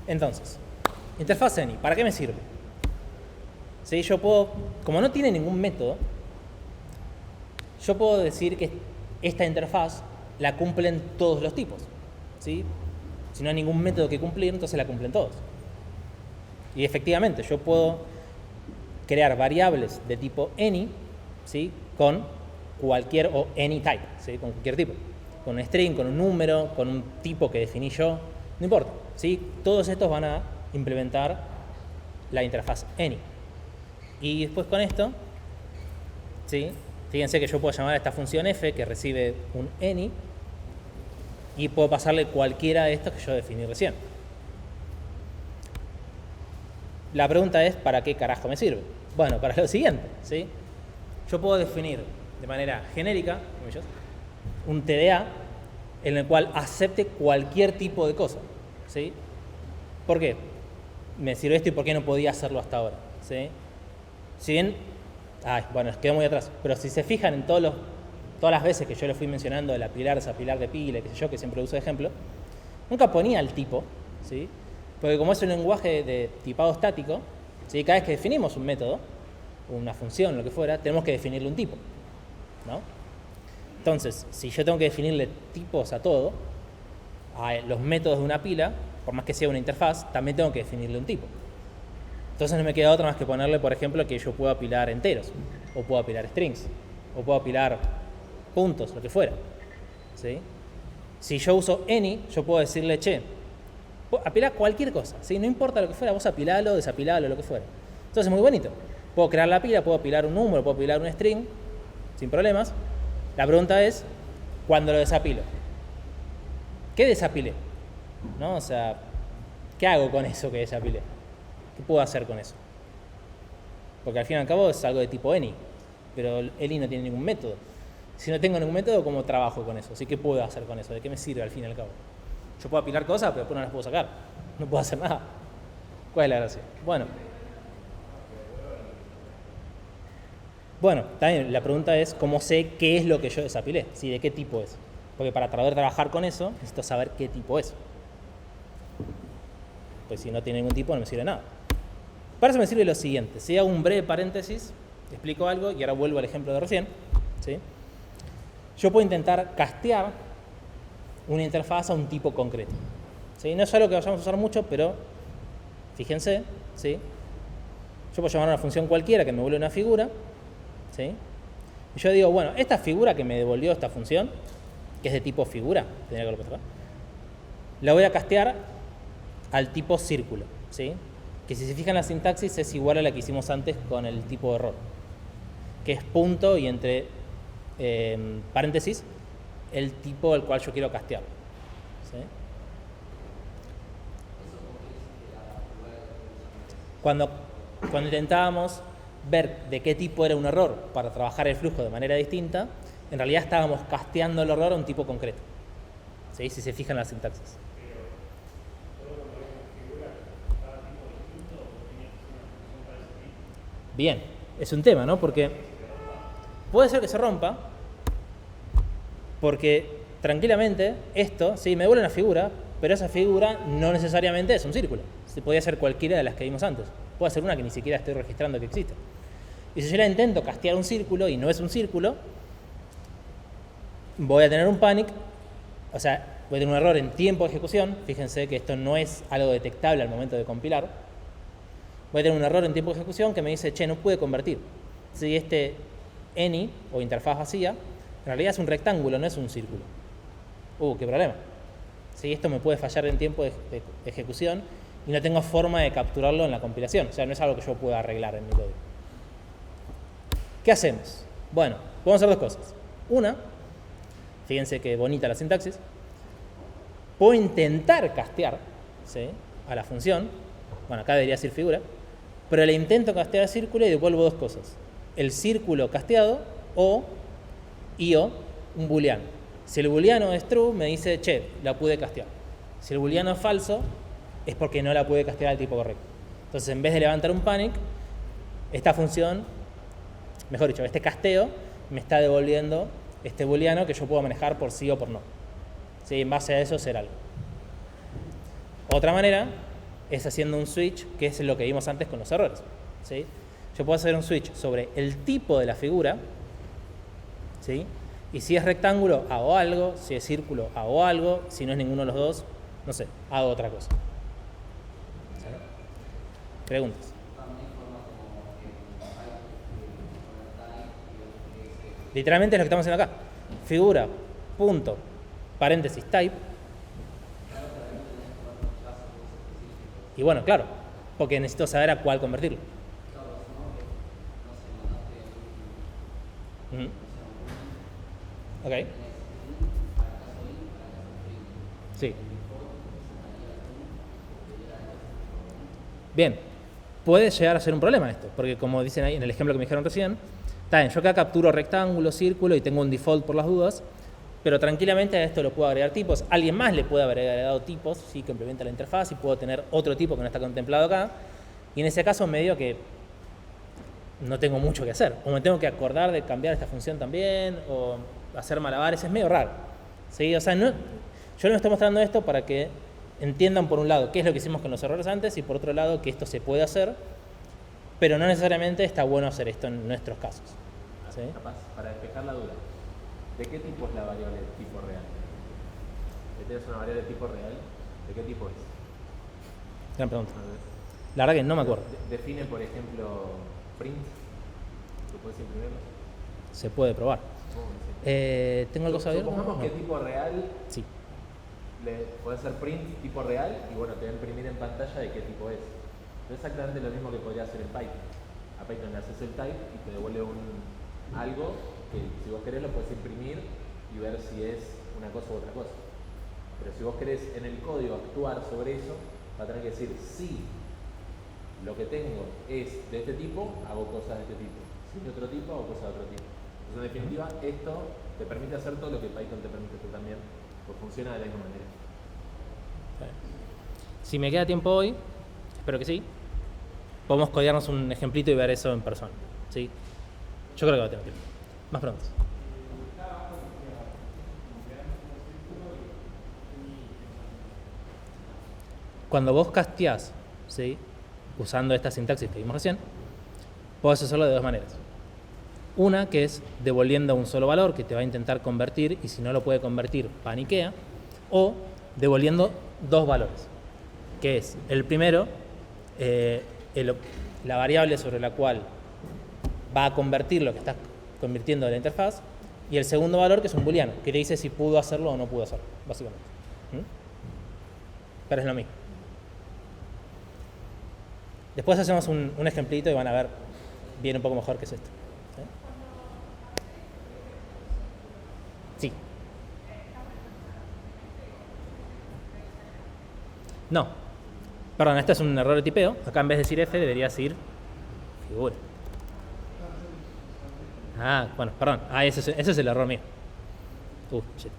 Entonces, interfaz any, ¿para qué me sirve? ¿Sí? Yo puedo, como no tiene ningún método, yo puedo decir que esta interfaz la cumplen todos los tipos. ¿Sí? Si no hay ningún método que cumplir, entonces la cumplen todos. Y efectivamente, yo puedo crear variables de tipo any, ¿sí? Con cualquier, o any type, ¿sí? Con cualquier tipo. Con un string, con un número, con un tipo que definí yo, no importa. ¿Sí? Todos estos van a implementar la interfaz any. Y después con esto, ¿sí? Fíjense que yo puedo llamar a esta función f que recibe un any y puedo pasarle cualquiera de estos que yo definí recién. La pregunta es, ¿para qué carajo me sirve? Bueno, para lo siguiente, ¿sí? Yo puedo definir de manera genérica un TDA en el cual acepte cualquier tipo de cosa, ¿sí? ¿Por qué? Me sirve esto y por qué no podía hacerlo hasta ahora, ¿sí? Si bien, bueno, quedó muy atrás, pero si se fijan en todas las veces que yo les fui mencionando el apilar, desapilar de pila, qué sé yo, que siempre uso de ejemplo, nunca ponía el tipo, ¿sí? Porque como es un lenguaje de tipado estático, ¿sí? Cada vez que definimos un método, una función, lo que fuera, tenemos que definirle un tipo, ¿no? Entonces, si yo tengo que definirle tipos a todo, a los métodos de una pila, por más que sea una interfaz, también tengo que definirle un tipo. Entonces no me queda otra más que ponerle, por ejemplo, que yo puedo apilar enteros, o puedo apilar strings, o puedo apilar puntos, lo que fuera, ¿sí? Si yo uso any, yo puedo decirle, che, apilar cualquier cosa, ¿sí? No importa lo que fuera, vos apilalo, desapilalo, lo que fuera. Entonces es muy bonito. Puedo crear la pila, puedo apilar un número, puedo apilar un string, sin problemas. La pregunta es, ¿cuándo lo desapilo? ¿Qué desapilé? ¿No? O sea, ¿qué hago con eso que desapilé? ¿Qué puedo hacer con eso? Porque al fin y al cabo es algo de tipo any, pero any no tiene ningún método. Si no tengo ningún método, ¿cómo trabajo con eso? ¿Sí? ¿Qué puedo hacer con eso? ¿De qué me sirve al fin y al cabo? Yo puedo apilar cosas, pero después no las puedo sacar. No puedo hacer nada. ¿Cuál es la gracia? Bueno, también la pregunta es cómo sé qué es lo que yo desapilé, ¿sí? ¿De qué tipo es? Porque para poder trabajar con eso necesito saber qué tipo es. Pues si no tiene ningún tipo no me sirve nada. Para eso me sirve lo siguiente. Si hago un breve paréntesis, explico algo y ahora vuelvo al ejemplo de recién, ¿sí? Yo puedo intentar castear una interfaz a un tipo concreto, ¿sí? No es algo que vayamos a usar mucho, pero fíjense, ¿sí? Yo puedo llamar a una función cualquiera que me vuelve una figura, ¿sí? Y yo digo, bueno, esta figura que me devolvió esta función, que es de tipo figura, tendría que haberlo puesto acá, la voy a castear al tipo círculo, ¿sí? Que si se fijan la sintaxis es igual a la que hicimos antes con el tipo de error, que es punto y entre paréntesis el tipo al cual yo quiero castear, ¿sí? Cuando intentábamos ver de qué tipo era un error para trabajar el flujo de manera distinta, en realidad estábamos casteando el error a un tipo concreto, ¿sí? Si se fijan en la sintaxis. Bien, es un tema, ¿no? Porque puede ser que se rompa, porque tranquilamente esto, sí, me devuelve una figura, pero esa figura no necesariamente es un círculo. Se podía ser cualquiera de las que vimos antes. Puede ser una que ni siquiera estoy registrando que existe. Y si yo la intento castear un círculo y no es un círculo, voy a tener un panic, o sea, voy a tener un error en tiempo de ejecución. Fíjense que esto no es algo detectable al momento de compilar. Voy a tener un error en tiempo de ejecución que me dice, che, no pude convertir. Si este any o interfaz vacía, en realidad es un rectángulo, no es un círculo. Qué problema. ¿Sí? Esto me puede fallar en tiempo de ejecución y no tengo forma de capturarlo en la compilación. O sea, no es algo que yo pueda arreglar en mi código. ¿Qué hacemos? Bueno, podemos hacer dos cosas. Una, fíjense que bonita la sintaxis. Puedo intentar castear, ¿sí?, a la función. Bueno, acá debería decir figura. Pero le intento castear al círculo y devuelvo dos cosas. El círculo casteado o un booleano. Si el booleano es true, me dice, che, la pude castear. Si el booleano es falso, es porque no la pude castear al tipo correcto. Entonces, en vez de levantar un panic, esta función, mejor dicho, este casteo, me está devolviendo este booleano que yo puedo manejar por sí o por no. ¿Sí? En base a eso, hacer algo. Otra manera es haciendo un switch, que es lo que vimos antes con los errores, ¿sí? Yo puedo hacer un switch sobre el tipo de la figura, ¿sí? Y si es rectángulo, hago algo. Si es círculo, hago algo. Si no es ninguno de los dos, no sé, hago otra cosa. ¿Sí? ¿Preguntas? Literalmente es lo que estamos haciendo acá. Figura, punto, paréntesis, type. Y bueno, claro, porque necesito saber a cuál convertirlo. Ok. Sí. Bien. Puede llegar a ser un problema esto, porque como dicen ahí en el ejemplo que me dijeron recién, está bien, yo acá capturo rectángulo, círculo y tengo un default por las dudas, pero tranquilamente a esto lo puedo agregar tipos. Alguien más le puede haber agregado tipos, sí, que implementa la interfaz, y puedo tener otro tipo que no está contemplado acá. Y en ese caso medio que no tengo mucho que hacer. O me tengo que acordar de cambiar esta función también, o hacer malabares. Es medio raro, ¿sí? O sea, yo les estoy mostrando esto para que entiendan, por un lado, qué es lo que hicimos con los errores antes, y por otro lado, que esto se puede hacer, pero no necesariamente está bueno hacer esto en nuestros casos. ¿Sí? Capaz, para despejar la duda, ¿de qué tipo es la variable tipo real? Si tienes una variable tipo real, ¿de qué tipo es? Gran pregunta. La verdad que no me acuerdo. Define, por ejemplo, print. ¿Tú puedes imprimirlo? Se puede probar. ¿Tengo algo saber? Supongamos que tipo real, sí, puede ser print tipo real y bueno, te va a imprimir en pantalla de qué tipo es. Es exactamente lo mismo que podría hacer en Python. A Python le haces el type y te devuelve algo que si vos querés lo puedes imprimir y ver si es una cosa u otra cosa. Pero si vos querés en el código actuar sobre eso, va a tener que decir si lo que tengo es de este tipo, hago cosas de este tipo. Si es de otro tipo, hago cosas de otro tipo. Entonces, en definitiva, esto te permite hacer todo lo que Python te permite hacer también, pues funciona de la misma manera. Si me queda tiempo hoy, espero que sí, podemos codearnos un ejemplito y ver eso en persona, ¿sí? Yo creo que va a tener tiempo. Más preguntas. Cuando vos casteás, ¿sí?, usando esta sintaxis que vimos recién, podés hacerlo de dos maneras. Una, que es devolviendo un solo valor que te va a intentar convertir, y si no lo puede convertir, paniquea. O devolviendo dos valores, que es el primero, la variable sobre la cual va a convertir lo que estás convirtiendo de la interfaz, y el segundo valor, que es un booleano, que te dice si pudo hacerlo o no pudo hacerlo, básicamente. Pero es lo mismo. Después hacemos un ejemplito y van a ver bien un poco mejor qué es esto. Sí. No. Perdón, este es un error de tipeo. Acá en vez de decir F debería decir figura. Ah, bueno, perdón. Ah, ese es el error mío. Shit.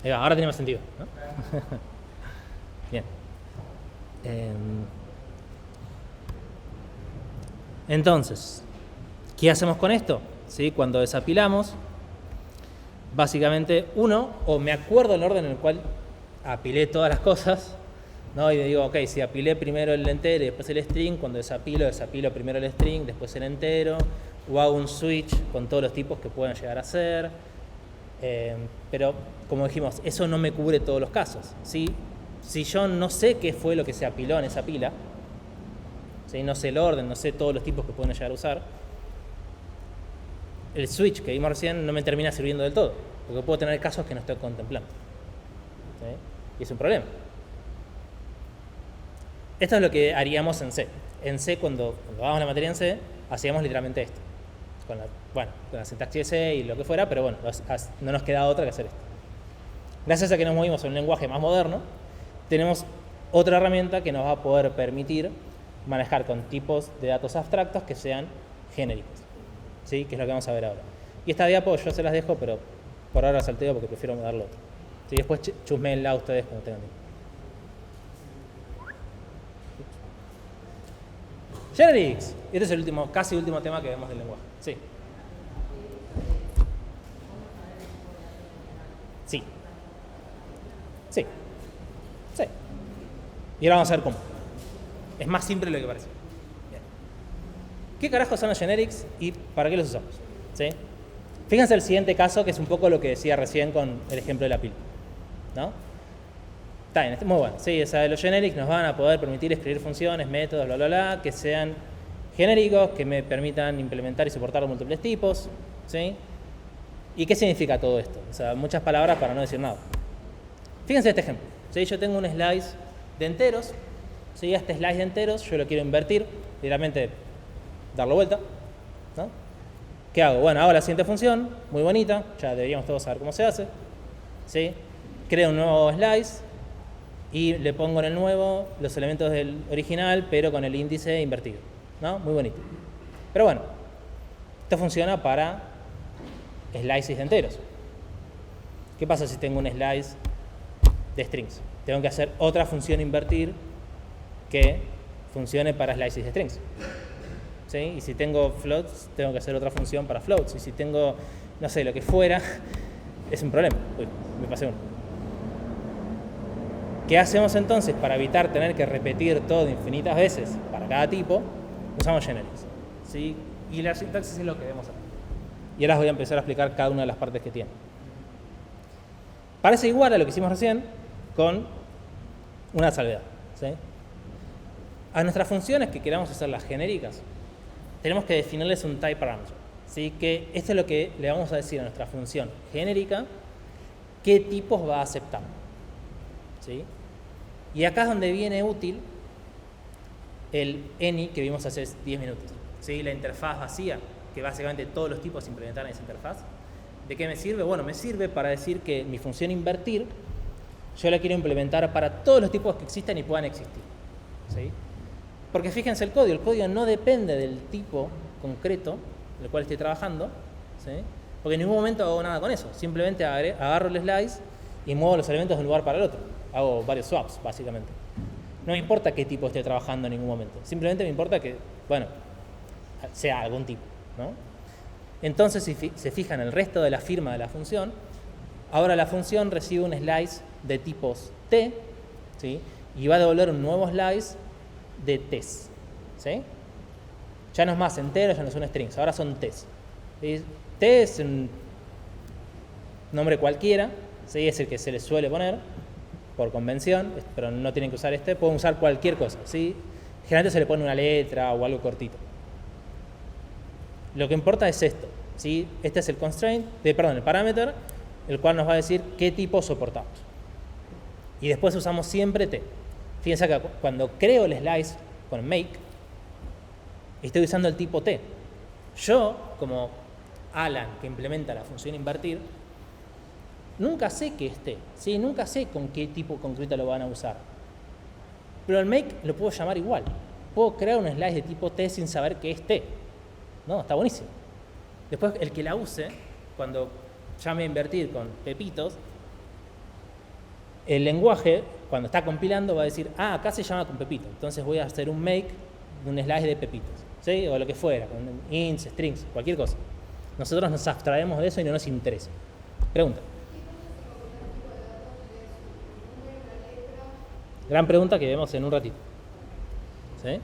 Ahí va, ahora tiene más sentido, ¿no? Bien. Entonces, ¿qué hacemos con esto? ¿Sí? Cuando desapilamos, básicamente o me acuerdo el orden en el cual apilé todas las cosas, ¿no? Y digo, ok, si apilé primero el entero y después el string, cuando desapilo primero el string, después el entero, o hago un switch con todos los tipos que puedan llegar a ser. Pero, como dijimos, eso no me cubre todos los casos, ¿sí? Si yo no sé qué fue lo que se apiló en esa pila, ¿sí? No sé el orden, no sé todos los tipos que pueden llegar a usar, el switch que vimos recién no me termina sirviendo del todo, porque puedo tener casos que no estoy contemplando, ¿sí? Y es un problema. Esto es lo que haríamos en C. En C, cuando dábamos la materia en C, hacíamos literalmente esto. Con la sintaxis de C y lo que fuera, pero bueno, no nos queda otra que hacer esto. Gracias a que nos movimos en un lenguaje más moderno, tenemos otra herramienta que nos va a poder permitir manejar con tipos de datos abstractos que sean genéricos, ¿sí? Que es lo que vamos a ver ahora. Y esta diapo yo se las dejo, pero por ahora salteo porque prefiero darlo otro. ¿Sí? Después chusmeenla ustedes cuando tengan tiempo. Generics. Este es el casi último tema que vemos del lenguaje. Sí. Sí. Sí. Sí. Y ahora vamos a ver cómo. Es más simple de lo que parece. Bien. ¿Qué carajos son los generics y para qué los usamos? ¿Sí? Fíjense el siguiente caso, que es un poco lo que decía recién con el ejemplo de la pila, ¿no? Está bien, muy bueno. Sí, o sea, los generics nos van a poder permitir escribir funciones, métodos, bla, bla, bla, que sean genéricos, que me permitan implementar y soportar múltiples tipos, ¿sí? ¿Y qué significa todo esto? O sea, muchas palabras para no decir nada. Fíjense este ejemplo. ¿Sí? Yo tengo un slice de enteros. ¿Sí? Este slice de enteros yo lo quiero invertir, literalmente darlo vuelta, ¿no? ¿Qué hago? Bueno, hago la siguiente función, muy bonita, ya deberíamos todos saber cómo se hace, ¿sí? Creo un nuevo slice y le pongo en el nuevo los elementos del original, pero con el índice invertido, ¿no? Muy bonito. Pero bueno, esto funciona para slices de enteros. ¿Qué pasa si tengo un slice de strings? Tengo que hacer otra función invertir que funcione para slices de strings. ¿Sí? Y si tengo floats, tengo que hacer otra función para floats. Y si tengo, no sé, lo que fuera, es un problema. Uy, me pasé uno. ¿Qué hacemos entonces para evitar tener que repetir todo infinitas veces para cada tipo? Usamos generics, ¿sí? Y la sintaxis es lo que vemos acá. Y ahora os voy a empezar a explicar cada una de las partes que tiene. Parece igual a lo que hicimos recién, con una salvedad, ¿sí? A nuestras funciones que queramos hacerlas genéricas, tenemos que definirles un type parameter, ¿sí? Que esto es lo que le vamos a decir a nuestra función genérica, qué tipos va a aceptar, ¿sí? Y acá es donde viene útil el any que vimos hace 10 minutos, ¿sí? La interfaz vacía, que básicamente todos los tipos se implementaron en esa interfaz. ¿De qué me sirve? Bueno, me sirve para decir que mi función invertir yo la quiero implementar para todos los tipos que existan y puedan existir, ¿sí? Porque fíjense el código no depende del tipo concreto del cual estoy trabajando, ¿sí? Porque en ningún momento hago nada con eso, simplemente agarro el slice y muevo los elementos de un lugar para el otro, hago varios swaps básicamente. No me importa qué tipo esté trabajando en ningún momento, simplemente me importa que, bueno, sea algún tipo, ¿no? Entonces, si se fijan el resto de la firma de la función, ahora la función recibe un slice de tipos T, ¿sí? Y va a devolver un nuevo slice de T's, ¿sí? Ya no es más enteros, ya no son strings, ahora son T's. ¿Sí? T es un nombre cualquiera, ¿sí? Es el que se le suele poner por convención, pero no tienen que usar este, pueden usar cualquier cosa, ¿sí? Generalmente se le pone una letra o algo cortito. Lo que importa es esto, ¿sí? Este es el constraint, el parameter, el cual nos va a decir qué tipo soportamos. Y después usamos siempre T. Fíjense acá, cuando creo el slice con make, estoy usando el tipo T. Yo, como Alan, que implementa la función invertir, nunca sé qué es T, ¿sí? Nunca sé con qué tipo concreto lo van a usar. Pero el make lo puedo llamar igual. Puedo crear un slice de tipo T sin saber qué es T. ¿No? Está buenísimo. Después, el que la use, cuando llame a invertir con pepitos, el lenguaje, cuando está compilando, va a decir, ah, acá se llama con pepito. Entonces voy a hacer un make de un slice de pepitos, ¿sí? O lo que fuera, con ints, strings, cualquier cosa. Nosotros nos abstraemos de eso y no nos interesa. Pregunta. Gran pregunta que vemos en un ratito. ¿Sí?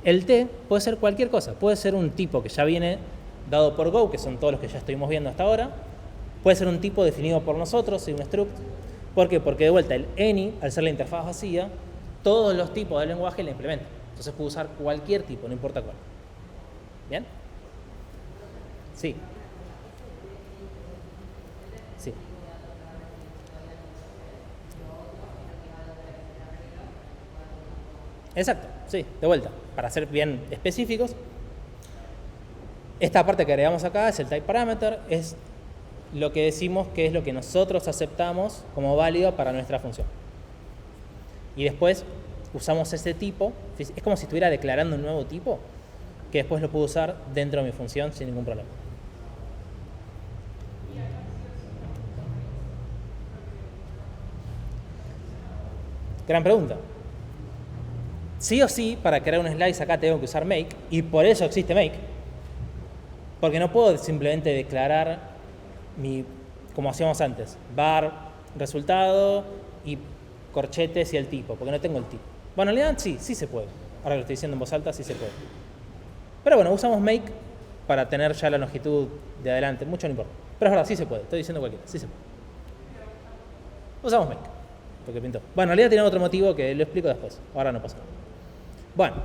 El T puede ser cualquier cosa. Puede ser un tipo que ya viene dado por Go, que son todos los que ya estuvimos viendo hasta ahora. Puede ser un tipo definido por nosotros, un struct. ¿Por qué? Porque de vuelta el any, al ser la interfaz vacía, todos los tipos del lenguaje la implementan. Entonces puedo usar cualquier tipo, no importa cuál. ¿Bien? Sí. Sí. Exacto, sí, de vuelta. Para ser bien específicos, esta parte que agregamos acá es el type parameter, es lo que decimos que es lo que nosotros aceptamos como válido para nuestra función. Y después usamos ese tipo, es como si estuviera declarando un nuevo tipo, que después lo puedo usar dentro de mi función sin ningún problema. Gran pregunta. Sí o sí, para crear un slice acá tengo que usar make, y por eso existe make, porque no puedo simplemente declarar como hacíamos antes, var, resultado y corchetes y el tipo, porque no tengo el tipo. Bueno, en realidad sí se puede. Ahora lo estoy diciendo en voz alta, sí se puede. Pero bueno, usamos make para tener ya la longitud de adelante, mucho no importa. Pero es verdad, sí se puede, estoy diciendo cualquiera, sí se puede. Usamos make, porque pintó. Bueno, en realidad tiene otro motivo que lo explico después, ahora no pasa nada. Bueno,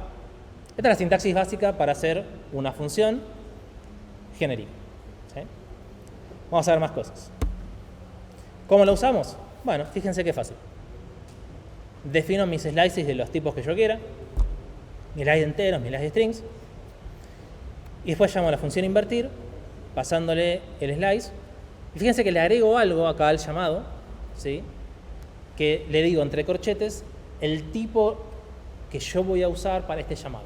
esta es la sintaxis básica para hacer una función genérica. ¿Sí? Vamos a ver más cosas. ¿Cómo la usamos? Bueno, fíjense qué fácil. Defino mis slices de los tipos que yo quiera, mis slices enteros, mis slices de strings, y después llamo a la función invertir, pasándole el slice, y fíjense que le agrego algo acá al llamado, ¿sí? Que le digo entre corchetes el tipo que yo voy a usar para este llamado.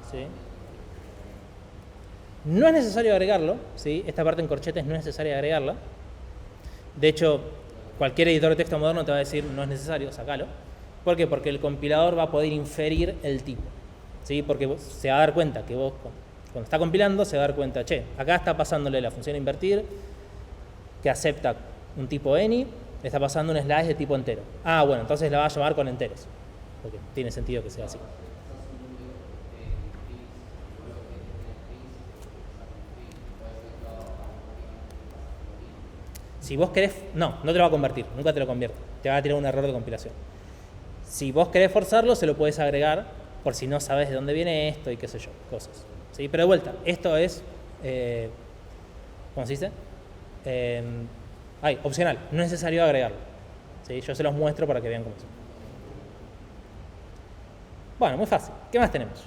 ¿Sí? No es necesario agregarlo, ¿sí? Esta parte en corchetes no es necesario agregarla. De hecho, cualquier editor de texto moderno te va a decir no es necesario, sacalo. ¿Por qué? Porque el compilador va a poder inferir el tipo. ¿Sí? Porque se va a dar cuenta que vos, cuando está compilando, se va a dar cuenta, che, acá está pasándole la función invertir, que acepta un tipo any, le está pasando un slice de tipo entero. Ah, bueno, entonces la va a llamar con enteros. Porque tiene sentido que sea así. Si vos querés, no te lo va a convertir, nunca te lo convierte. Te va a tirar un error de compilación. Si vos querés forzarlo, se lo podés agregar por si no sabes de dónde viene esto y qué sé yo, cosas. ¿Sí? Pero de vuelta, esto es, ¿cómo se dice? Opcional, no es necesario agregarlo. ¿Sí? Yo se los muestro para que vean cómo es. Bueno, muy fácil. ¿Qué más tenemos?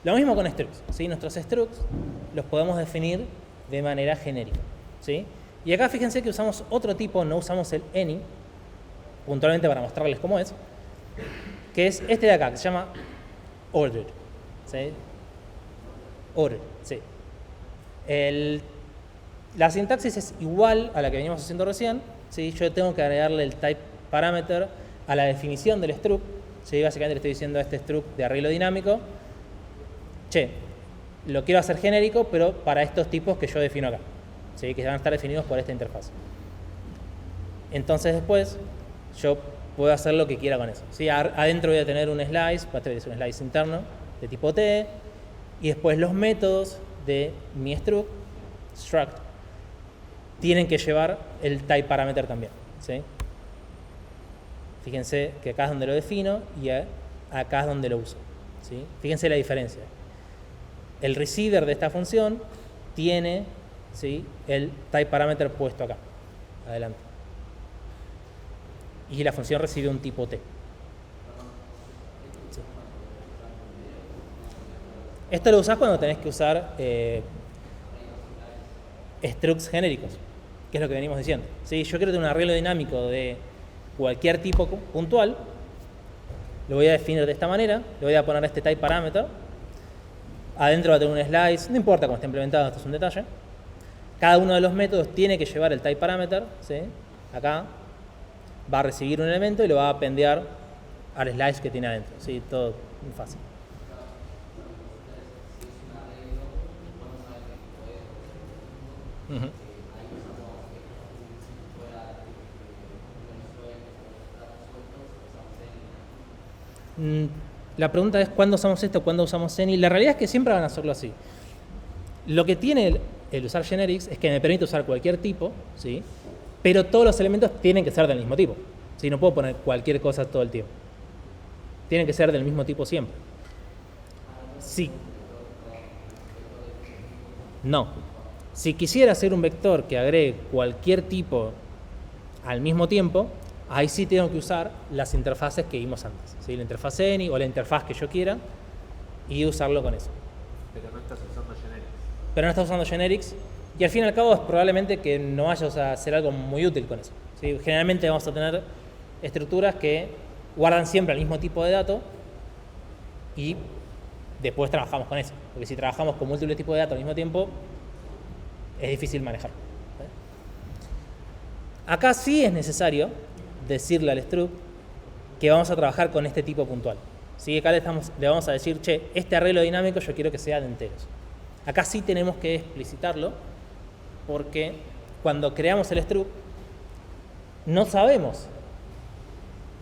Lo mismo con structs. ¿Sí? Nuestros structs los podemos definir de manera genérica. ¿Sí? Y acá fíjense que usamos otro tipo, no usamos el any, puntualmente para mostrarles cómo es, que es este de acá, que se llama ordered. ¿Sí? Ordered, sí. La sintaxis es igual a la que veníamos haciendo recién. ¿Sí? Yo tengo que agregarle el type parameter a la definición del struct. ¿Sí? Básicamente le estoy diciendo a este struct de arreglo dinámico, che, lo quiero hacer genérico, pero para estos tipos que yo defino acá. ¿Sí? Que van a estar definidos por esta interfaz. Entonces después yo puedo hacer lo que quiera con eso. ¿Sí? Adentro voy a tener un slice, va a tener un slice interno de tipo T, y después los métodos de mi struct tienen que llevar el type parameter también. ¿Sí? Fíjense que acá es donde lo defino y acá es donde lo uso. ¿Sí? Fíjense la diferencia. El receiver de esta función tiene, ¿sí?, el type parameter puesto acá, adelante. y la función recibe un tipo T. Sí. Esto lo usás cuando tenés que usar structs genéricos, que es lo que venimos diciendo. ¿Sí? Yo quiero tener un arreglo dinámico de cualquier tipo puntual, lo voy a definir de esta manera, le voy a poner este type parameter, adentro va a tener un slice, no importa cómo está implementado, esto es un detalle. Cada uno de los métodos tiene que llevar el type parameter, ¿sí? Acá va a recibir un elemento y lo va a pendear al slice que tiene adentro, ¿sí? Todo muy fácil. Uh-huh. La pregunta es ¿cuándo usamos esto? ¿Cuándo usamos Any? La realidad es que siempre van a hacerlo así. Lo que tiene el usar generics es que me permite usar cualquier tipo, ¿sí? Pero todos los elementos tienen que ser del mismo tipo. ¿Sí? No puedo poner cualquier cosa todo el tiempo. Tienen que ser del mismo tipo siempre. Sí. No. Si quisiera hacer un vector que agregue cualquier tipo al mismo tiempo, ahí sí tengo que usar las interfaces que vimos antes, ¿sí? La interfaz Any o la interfaz que yo quiera y usarlo con eso. Pero no estás usando generics. Pero no estás usando generics y al fin y al cabo es probablemente que no vayas a hacer algo muy útil con eso, ¿sí? Generalmente vamos a tener estructuras que guardan siempre el mismo tipo de dato y después trabajamos con eso. Porque si trabajamos con múltiples tipos de datos al mismo tiempo, es difícil manejar. Acá sí es necesario decirle al struct que vamos a trabajar con este tipo puntual. ¿Sí? Acá le vamos a decir, che, este arreglo dinámico yo quiero que sea de enteros. Acá sí tenemos que explicitarlo porque cuando creamos el struct no sabemos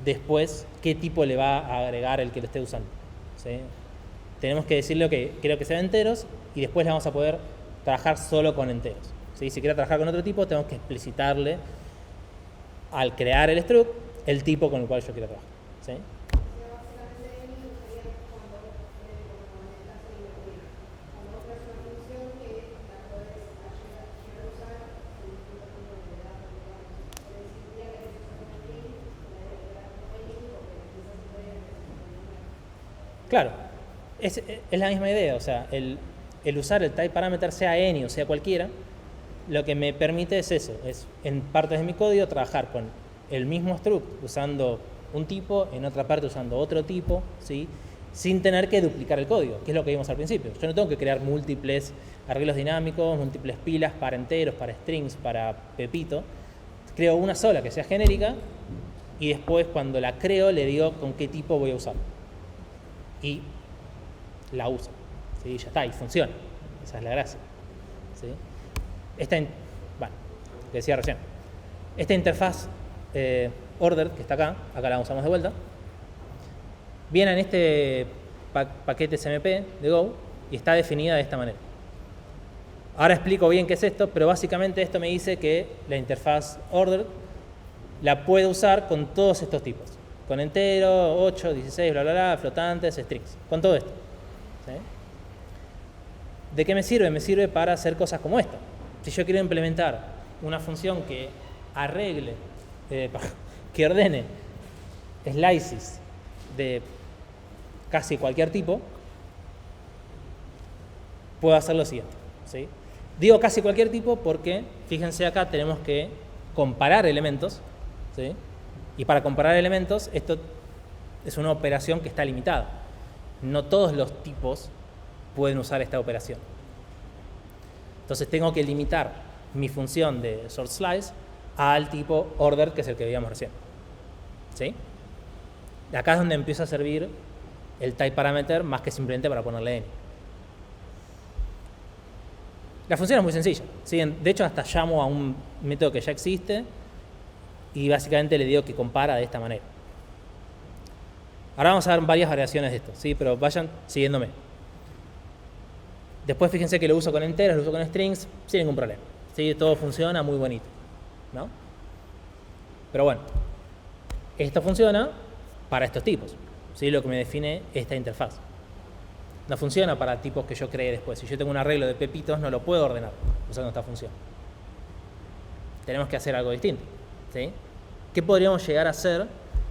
después qué tipo le va a agregar el que lo esté usando, ¿sí? Tenemos que decirle que quiero que sea de enteros y después le vamos a poder trabajar solo con enteros, ¿sí? Si quiere trabajar con otro tipo, tenemos que explicitarle al crear el struct el tipo con el cual yo quiero trabajar, ¿sí? Claro, es la misma idea, o sea, el usar el type parameter sea any o sea cualquiera, lo que me permite es eso, es en partes de mi código trabajar con el mismo struct usando un tipo, en otra parte usando otro tipo, ¿sí? Sin tener que duplicar el código, que es lo que vimos al principio. Yo no tengo que crear múltiples arreglos dinámicos, múltiples pilas para enteros, para strings, para pepito. Creo una sola que sea genérica y después cuando la creo le digo con qué tipo voy a usar. Y la uso, ¿sí? Ya está, y funciona. Esa es la gracia, ¿sí? Bueno, que decía recién, esta interfaz order que está acá la usamos de vuelta, viene en este paquete SMP de Go y está definida de esta manera. Ahora explico bien qué es esto, pero básicamente esto me dice que la interfaz order la puedo usar con todos estos tipos. Con entero, 8, 16, bla, bla, bla, flotantes, strings, con todo esto, ¿sí? ¿De qué me sirve? Me sirve para hacer cosas como esta. Si yo quiero implementar una función que arregle, que ordene slices de casi cualquier tipo, puedo hacer lo siguiente, ¿sí? Digo casi cualquier tipo porque, fíjense acá, tenemos que comparar elementos, ¿sí? Y para comparar elementos, esto es una operación que está limitada. No todos los tipos pueden usar esta operación. Entonces tengo que limitar mi función de sort slice al tipo order, que es el que veíamos recién, ¿sí? Acá es donde empieza a servir el type parameter más que simplemente para ponerle any. La función es muy sencilla, ¿sí? De hecho, hasta llamo a un método que ya existe y básicamente le digo que compara de esta manera. Ahora vamos a ver varias variaciones de esto, ¿sí? Pero vayan siguiéndome. Después fíjense que lo uso con enteros, lo uso con strings, sin ningún problema, ¿sí? Todo funciona muy bonito, ¿no? Pero bueno, esto funciona para estos tipos, ¿sí? Lo que me define esta interfaz. No funciona para tipos que yo creé después. Si yo tengo un arreglo de pepitos, no lo puedo ordenar usando esta función. Tenemos que hacer algo distinto, ¿sí? ¿Qué podríamos llegar a hacer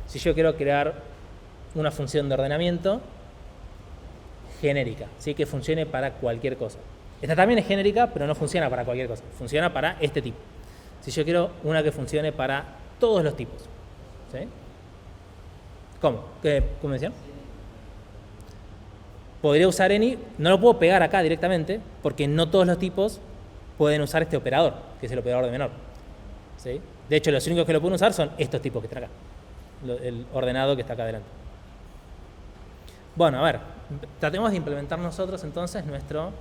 si yo quiero crear una función de ordenamiento genérica, ¿sí? Que funcione para cualquier cosa? Esta también es genérica, pero no funciona para cualquier cosa. Funciona para este tipo. Si yo quiero una que funcione para todos los tipos, ¿sí? ¿Cómo? ¿Cómo decían? Podría usar any, no lo puedo pegar acá directamente, porque no todos los tipos pueden usar este operador, que es el operador de menor, ¿sí? De hecho, los únicos que lo pueden usar son estos tipos que están acá, el ordenado que está acá adelante. Bueno, a ver, tratemos de implementar nosotros entonces nuestro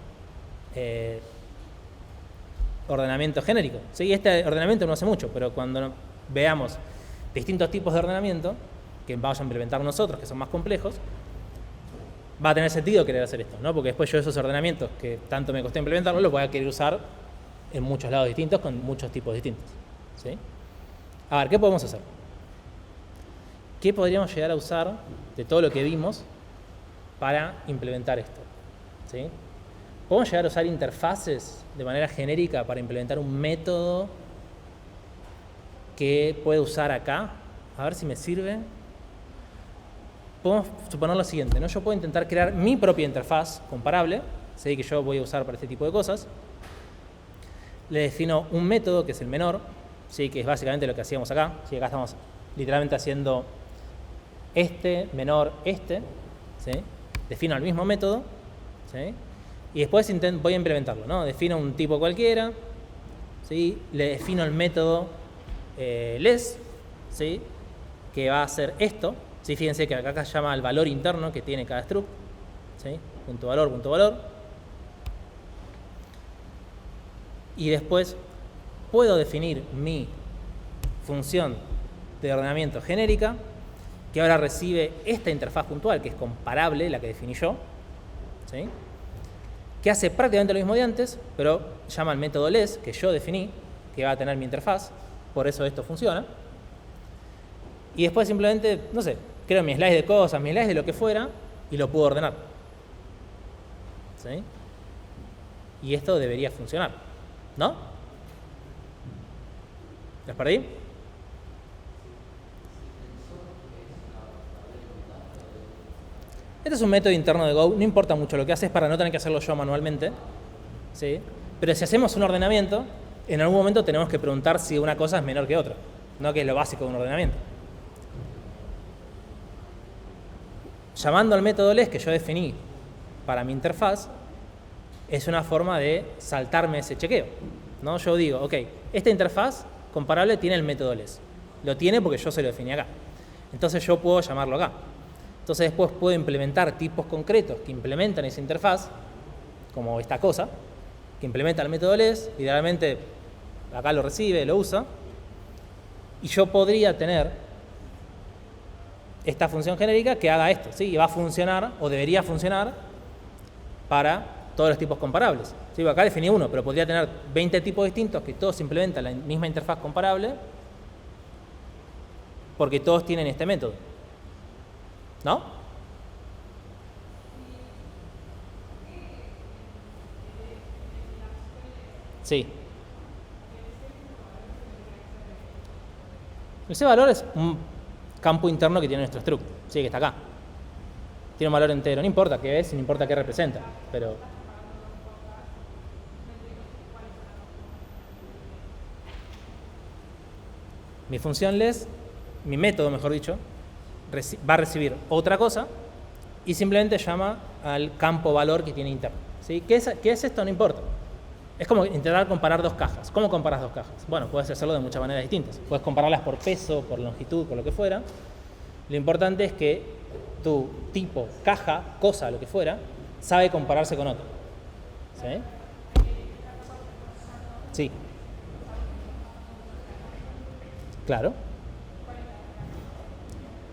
ordenamiento genérico, ¿sí? Este ordenamiento no hace mucho, pero cuando veamos distintos tipos de ordenamiento que vamos a implementar nosotros, que son más complejos, va a tener sentido querer hacer esto, ¿no? Porque después yo esos ordenamientos que tanto me costó implementarlos, los voy a querer usar en muchos lados distintos, con muchos tipos distintos, ¿sí? A ver, ¿qué podemos hacer? ¿Qué podríamos llegar a usar de todo lo que vimos para implementar esto? ¿Sí? ¿Podemos llegar a usar interfaces de manera genérica para implementar un método que puedo usar acá? A ver si me sirve. Podemos suponer lo siguiente, ¿no? Yo puedo intentar crear mi propia interfaz comparable, ¿sí? Que yo voy a usar para este tipo de cosas. Le defino un método que es el menor, ¿sí? Que es básicamente lo que hacíamos acá. ¿Sí? Acá estamos literalmente haciendo este, menor, este, ¿sí? Defino el mismo método, ¿sí? Y después voy a implementarlo, ¿no? Defino un tipo cualquiera, ¿sí? Le defino el método less, ¿sí? Que va a hacer esto, ¿sí? Fíjense que acá se llama el valor interno que tiene cada struct, ¿sí? Punto valor, punto valor. Y después puedo definir mi función de ordenamiento genérica, que ahora recibe esta interfaz puntual, que es comparable, la que definí yo, ¿sí? Que hace prácticamente lo mismo de antes, pero llama al método less, que yo definí, que va a tener mi interfaz, por eso esto funciona. Y después simplemente, no sé, creo mi slice de cosas, mi slice de lo que fuera, y lo puedo ordenar, ¿sí? Y esto debería funcionar, ¿no? ¿Los perdí? Este es un método interno de Go, no importa mucho lo que hace, es para no tener que hacerlo yo manualmente, ¿sí? Pero si hacemos un ordenamiento, en algún momento tenemos que preguntar si una cosa es menor que otra, no que es lo básico de un ordenamiento. Llamando al método less que yo definí para mi interfaz, es una forma de saltarme ese chequeo, ¿no? Yo digo, ok, esta interfaz comparable tiene el método less. Lo tiene porque yo se lo definí acá. Entonces yo puedo llamarlo acá. Entonces después puedo implementar tipos concretos que implementan esa interfaz, como esta cosa, que implementa el método less, literalmente acá lo recibe, lo usa, y yo podría tener esta función genérica que haga esto, ¿sí? Y va a funcionar, o debería funcionar, para todos los tipos comparables. ¿Sí? Acá definí uno, pero podría tener 20 tipos distintos que todos implementan la misma interfaz comparable, porque todos tienen este método. ¿No? Sí. El cValor es un campo interno que tiene nuestro struct, sí, que está acá. Tiene un valor entero, no importa qué es, no importa qué representa, pero... Mi función less, mi método, mejor dicho, va a recibir otra cosa y simplemente llama al campo valor que tiene interno, ¿sí? ¿Qué es esto? No importa. Es como intentar comparar dos cajas. ¿Cómo comparas dos cajas? Bueno, puedes hacerlo de muchas maneras distintas. Puedes compararlas por peso, por longitud, por lo que fuera. Lo importante es que tu tipo, caja, cosa, lo que fuera, sabe compararse con otro. ¿Sí? Sí. Claro.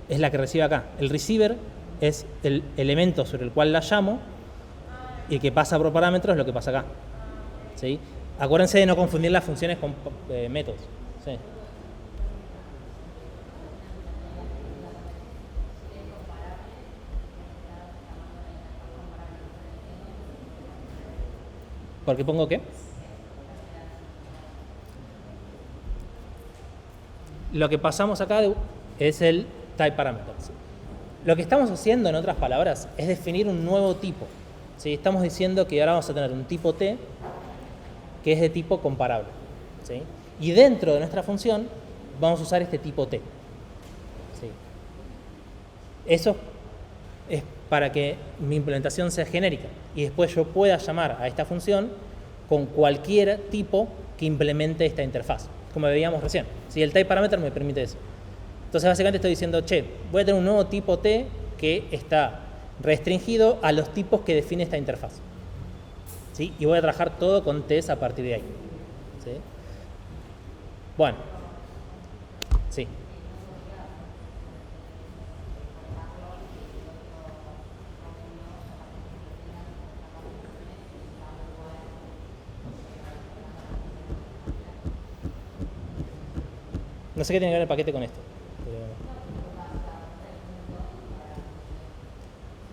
Es la que recibe acá. El receiver es el elemento sobre el cual la llamo y que pasa por parámetros es lo que pasa acá. ¿Sí? Acuérdense de no confundir las funciones con métodos. ¿Sí? ¿Por qué pongo qué? lo que pasamos acá es el type parameter. ¿Sí? Lo que estamos haciendo, en otras palabras, es definir un nuevo tipo. ¿Sí? Estamos diciendo que ahora vamos a tener un tipo T que es de tipo comparable. ¿Sí? Y dentro de nuestra función vamos a usar este tipo T. ¿Sí? Eso es para que mi implementación sea genérica y después yo pueda llamar a esta función con cualquier tipo que implemente esta interfaz, como veíamos recién. ¿Sí? El type parameter me permite eso. Entonces básicamente estoy diciendo, che, voy a tener un nuevo tipo T que está restringido a los tipos que define esta interfaz. ¿Sí? Y voy a trabajar todo con T's a partir de ahí. ¿Sí? Bueno. Sí. No sé qué tiene que ver el paquete con esto.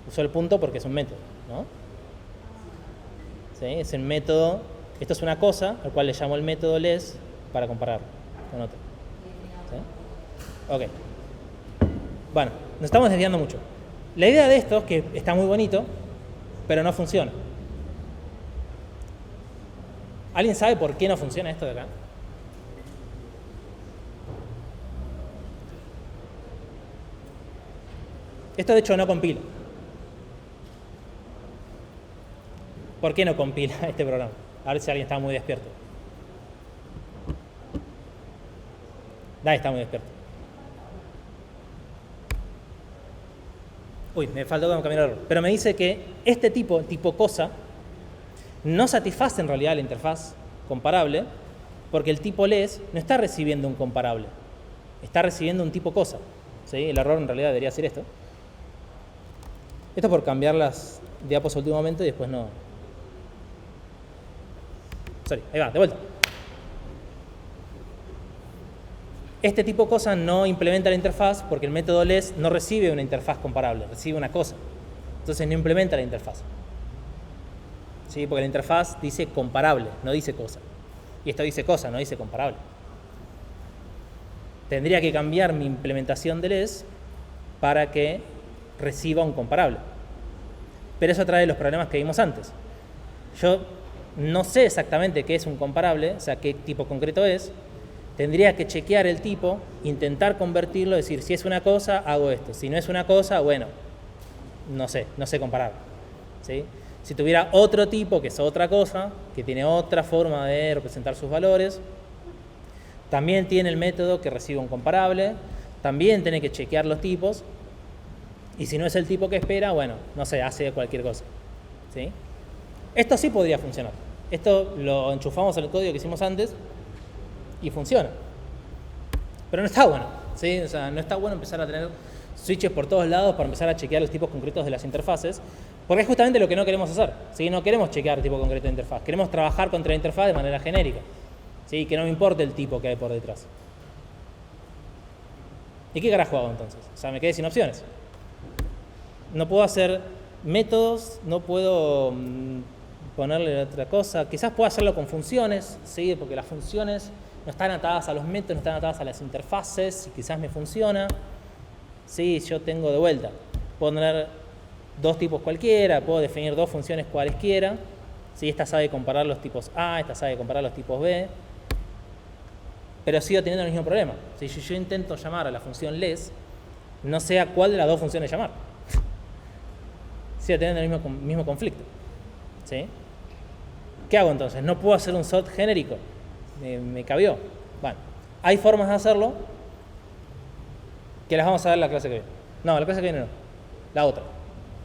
Uso el punto porque es un método, ¿no? ¿Sí? Es el método. Esto es una cosa al cual le llamo el método less para compararlo con otro. ¿Sí? Ok. Bueno, nos estamos desviando mucho. La idea de esto es que está muy bonito, pero no funciona. ¿Alguien sabe por qué no funciona esto de acá? Esto de hecho no compila. ¿Por qué no compila este programa? A ver si alguien está muy despierto. Dai está muy despierto. Uy, me faltó cambiar el error. Pero me dice que este tipo cosa, no satisface en realidad la interfaz comparable, porque el tipo less no está recibiendo un comparable, está recibiendo un tipo cosa. ¿Sí? El error en realidad debería ser esto. Esto por cambiar las diapos últimamente y después no. Sorry, ahí va, de vuelta. Este tipo cosa no implementa la interfaz porque el método less no recibe una interfaz comparable, recibe una cosa. Entonces no implementa la interfaz. ¿Sí? Porque la interfaz dice comparable, no dice cosa. Y esto dice cosa, no dice comparable. Tendría que cambiar mi implementación de less para que reciba un comparable. Pero eso trae los problemas que vimos antes. Yo no sé exactamente qué es un comparable, o sea, qué tipo concreto es. Tendría que chequear el tipo, intentar convertirlo, decir, si es una cosa, hago esto. Si no es una cosa, bueno, no sé comparar. ¿Sí? Si tuviera otro tipo, que es otra cosa, que tiene otra forma de representar sus valores, también tiene el método que recibe un comparable, también tiene que chequear los tipos, y si no es el tipo que espera, bueno, no sé, hace cualquier cosa. ¿Sí? Esto sí podría funcionar. Esto lo enchufamos al código que hicimos antes y funciona. Pero no está bueno. ¿Sí? O sea, no está bueno empezar a tener switches por todos lados para empezar a chequear los tipos concretos de las interfaces, porque es justamente lo que no queremos hacer. ¿Sí? No queremos chequear el tipo concreto de interfaz. Queremos trabajar contra la interfaz de manera genérica. ¿Sí? Que no me importe el tipo que hay por detrás. ¿Y qué carajo hago entonces? O sea, me quedé sin opciones. No puedo hacer métodos, no puedo ponerle otra cosa. Quizás pueda hacerlo con funciones, ¿sí? Porque las funciones no están atadas a los métodos, no están atadas a las interfaces, y quizás me funciona. Sí, yo tengo de vuelta. Puedo tener dos tipos cualquiera, puedo definir dos funciones cualesquiera. ¿Sí? Esta sabe comparar los tipos A, esta sabe comparar los tipos B. Pero sigo teniendo el mismo problema. Si yo intento llamar a la función less, no sé a cuál de las dos funciones llamar. Sigo teniendo el mismo conflicto. ¿Sí? ¿Qué hago entonces? ¿No puedo hacer un sort genérico? Me cabió. Bueno, hay formas de hacerlo que las vamos a ver en la clase que viene. No, la clase que viene no. La otra.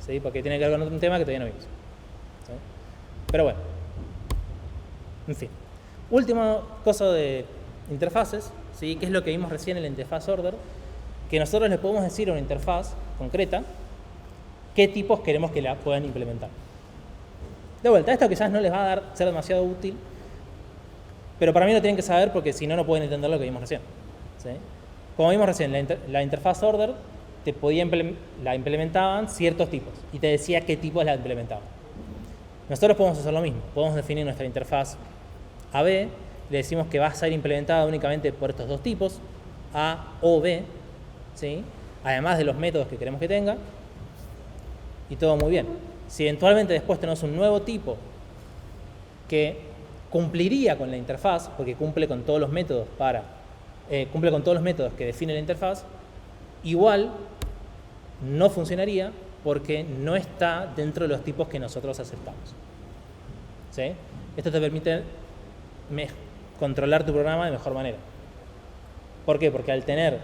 ¿Sí? Porque tiene que ver con otro tema que todavía no vimos. ¿Sí? Pero bueno. En fin. Última cosa de interfaces, ¿sí? Que es lo que vimos recién en el interfaz order, que nosotros le podemos decir a una interfaz concreta qué tipos queremos que la puedan implementar. De vuelta, esto quizás no les va a ser demasiado útil, pero para mí lo tienen que saber porque si no, no pueden entender lo que vimos recién. ¿Sí? Como vimos recién, la interfaz order la implementaban ciertos tipos y te decía qué tipos la implementaban. Nosotros podemos hacer lo mismo, podemos definir nuestra interfaz AB, le decimos que va a ser implementada únicamente por estos dos tipos, A o B, ¿sí? Además de los métodos que queremos que tenga, y todo muy bien. Si eventualmente después tenemos un nuevo tipo que cumpliría con la interfaz, porque cumple con todos los métodos que define la interfaz, igual no funcionaría porque no está dentro de los tipos que nosotros aceptamos. ¿Sí? Esto te permite controlar tu programa de mejor manera. ¿Por qué? Porque al tener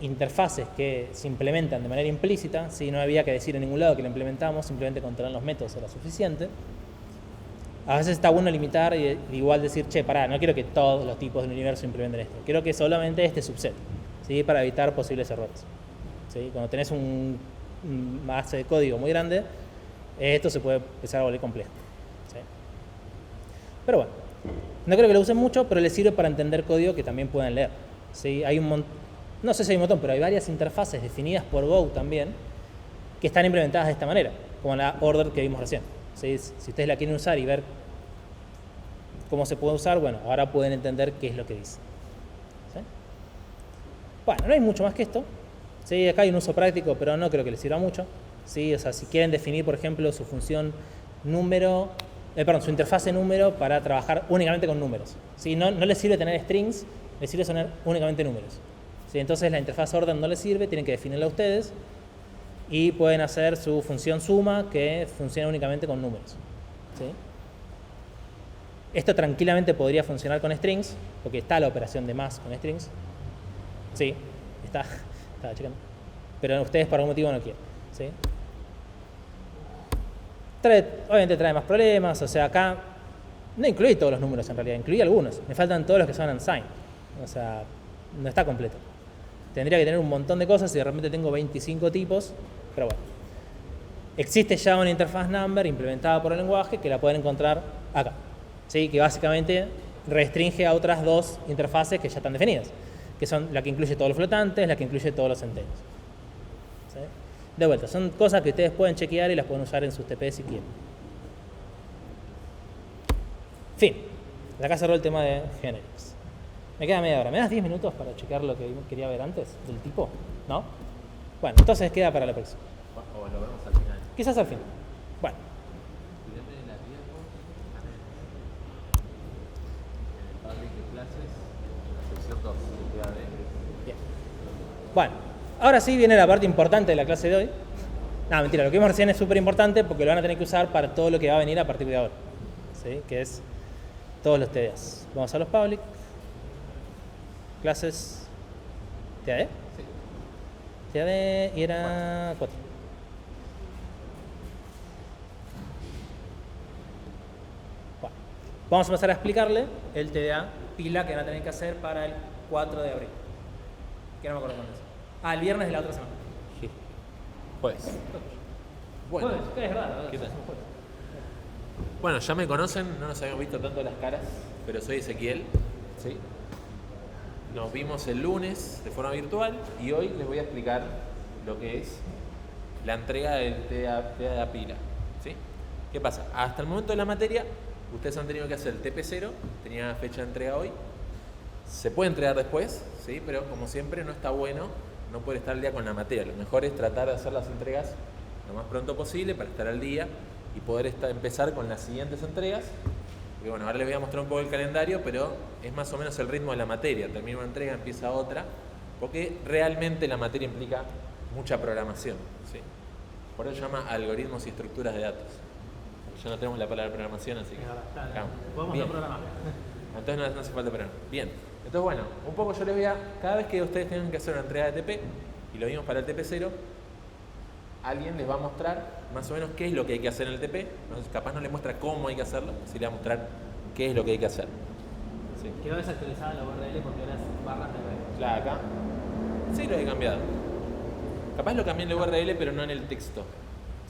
interfaces que se implementan de manera implícita, si no había que decir en ningún lado que lo implementamos, simplemente controlar los métodos era suficiente. A veces está bueno limitar y igual decir, che, pará, no quiero que todos los tipos del universo implementen esto, quiero que solamente este subset, ¿sí? Para evitar posibles errores. ¿Sí? Cuando tenés un base de código muy grande, esto se puede empezar a volver complejo. ¿Sí? Pero bueno, no creo que lo usen mucho, pero les sirve para entender código que también pueden leer. ¿Sí? Hay un montón, no sé si hay un montón, pero hay varias interfaces definidas por Go también que están implementadas de esta manera, como la order que vimos recién. ¿Sí? Si ustedes la quieren usar y ver cómo se puede usar, bueno, ahora pueden entender qué es lo que dice. ¿Sí? Bueno, no hay mucho más que esto. ¿Sí? Acá hay un uso práctico, pero no creo que les sirva mucho. ¿Sí? O sea, si quieren definir, por ejemplo, su función número, su interfase número para trabajar únicamente con números. ¿Sí? No les sirve tener strings, les sirve tener únicamente números. ¿Sí? Entonces la interfaz order no les sirve, tienen que definirla ustedes y pueden hacer su función suma que funciona únicamente con números. ¿Sí? Esto tranquilamente podría funcionar con strings, porque está la operación de más con strings. Sí, estaba checando. Pero ustedes por algún motivo no quieren. ¿Sí? Obviamente trae más problemas, o sea, acá no incluí todos los números en realidad, incluí algunos. Me faltan todos los que son unsigned. O sea, no está completo. Tendría que tener un montón de cosas y de repente tengo 25 tipos, pero bueno. Existe ya una interfaz number implementada por el lenguaje que la pueden encontrar acá. ¿Sí? Que básicamente restringe a otras dos interfaces que ya están definidas, que son la que incluye todos los flotantes, la que incluye todos los enteros. ¿Sí? De vuelta, son cosas que ustedes pueden chequear y las pueden usar en sus TP si quieren. Fin. Acá cerró el tema de generics. Me queda media hora. ¿Me das 10 minutos para checar lo que quería ver antes del tipo? ¿No? Bueno, entonces queda para la próxima. O lo vemos al final. Quizás al fin. Bueno. Bien. Bueno, ahora sí viene la parte importante de la clase de hoy. No, mentira, lo que vimos recién es súper importante porque lo van a tener que usar para todo lo que va a venir a partir de ahora. ¿Sí? Que es todos los TDs. Vamos a los public. Clases TAD. Sí. TAD y era 4. Bueno, vamos a pasar a explicarle el TDA pila que van a tener que hacer para el 4 de abril. Que no me acuerdo cuándo es. El viernes de la otra semana. Sí. Jueves. Bueno, es verdad. ¿Qué tal? Bueno, ya me conocen, no nos habíamos visto tanto las caras, pero soy Ezequiel. ¿Sí? Nos vimos el lunes de forma virtual y hoy les voy a explicar lo que es la entrega del TDA pila. ¿Sí? ¿Qué pasa? Hasta el momento de la materia, ustedes han tenido que hacer el TP0, tenía fecha de entrega hoy. Se puede entregar después, ¿sí? Pero como siempre no está bueno no poder estar al día con la materia. Lo mejor es tratar de hacer las entregas lo más pronto posible para estar al día y poder empezar con las siguientes entregas. Y bueno, ahora les voy a mostrar un poco el calendario, pero es más o menos el ritmo de la materia. Termina una entrega, empieza otra, porque realmente la materia implica mucha programación, ¿sí? Por eso se llama algoritmos y estructuras de datos. Ya no tenemos la palabra programación, así que podemos no programar. Entonces no hace falta programar. Bien, entonces bueno, un poco yo les voy a... Cada vez que ustedes tengan que hacer una entrega de TP, y lo vimos para el TP0, alguien les va a mostrar más o menos qué es lo que hay que hacer en el TP. Entonces, capaz no les muestra cómo hay que hacerlo, sí les va a mostrar qué es lo que hay que hacer. ¿Sí? Quedó desactualizada la URL porque ahora es barras de red. Claro, acá. Sí, lo he cambiado. Capaz lo cambié en la URL, pero no en el texto.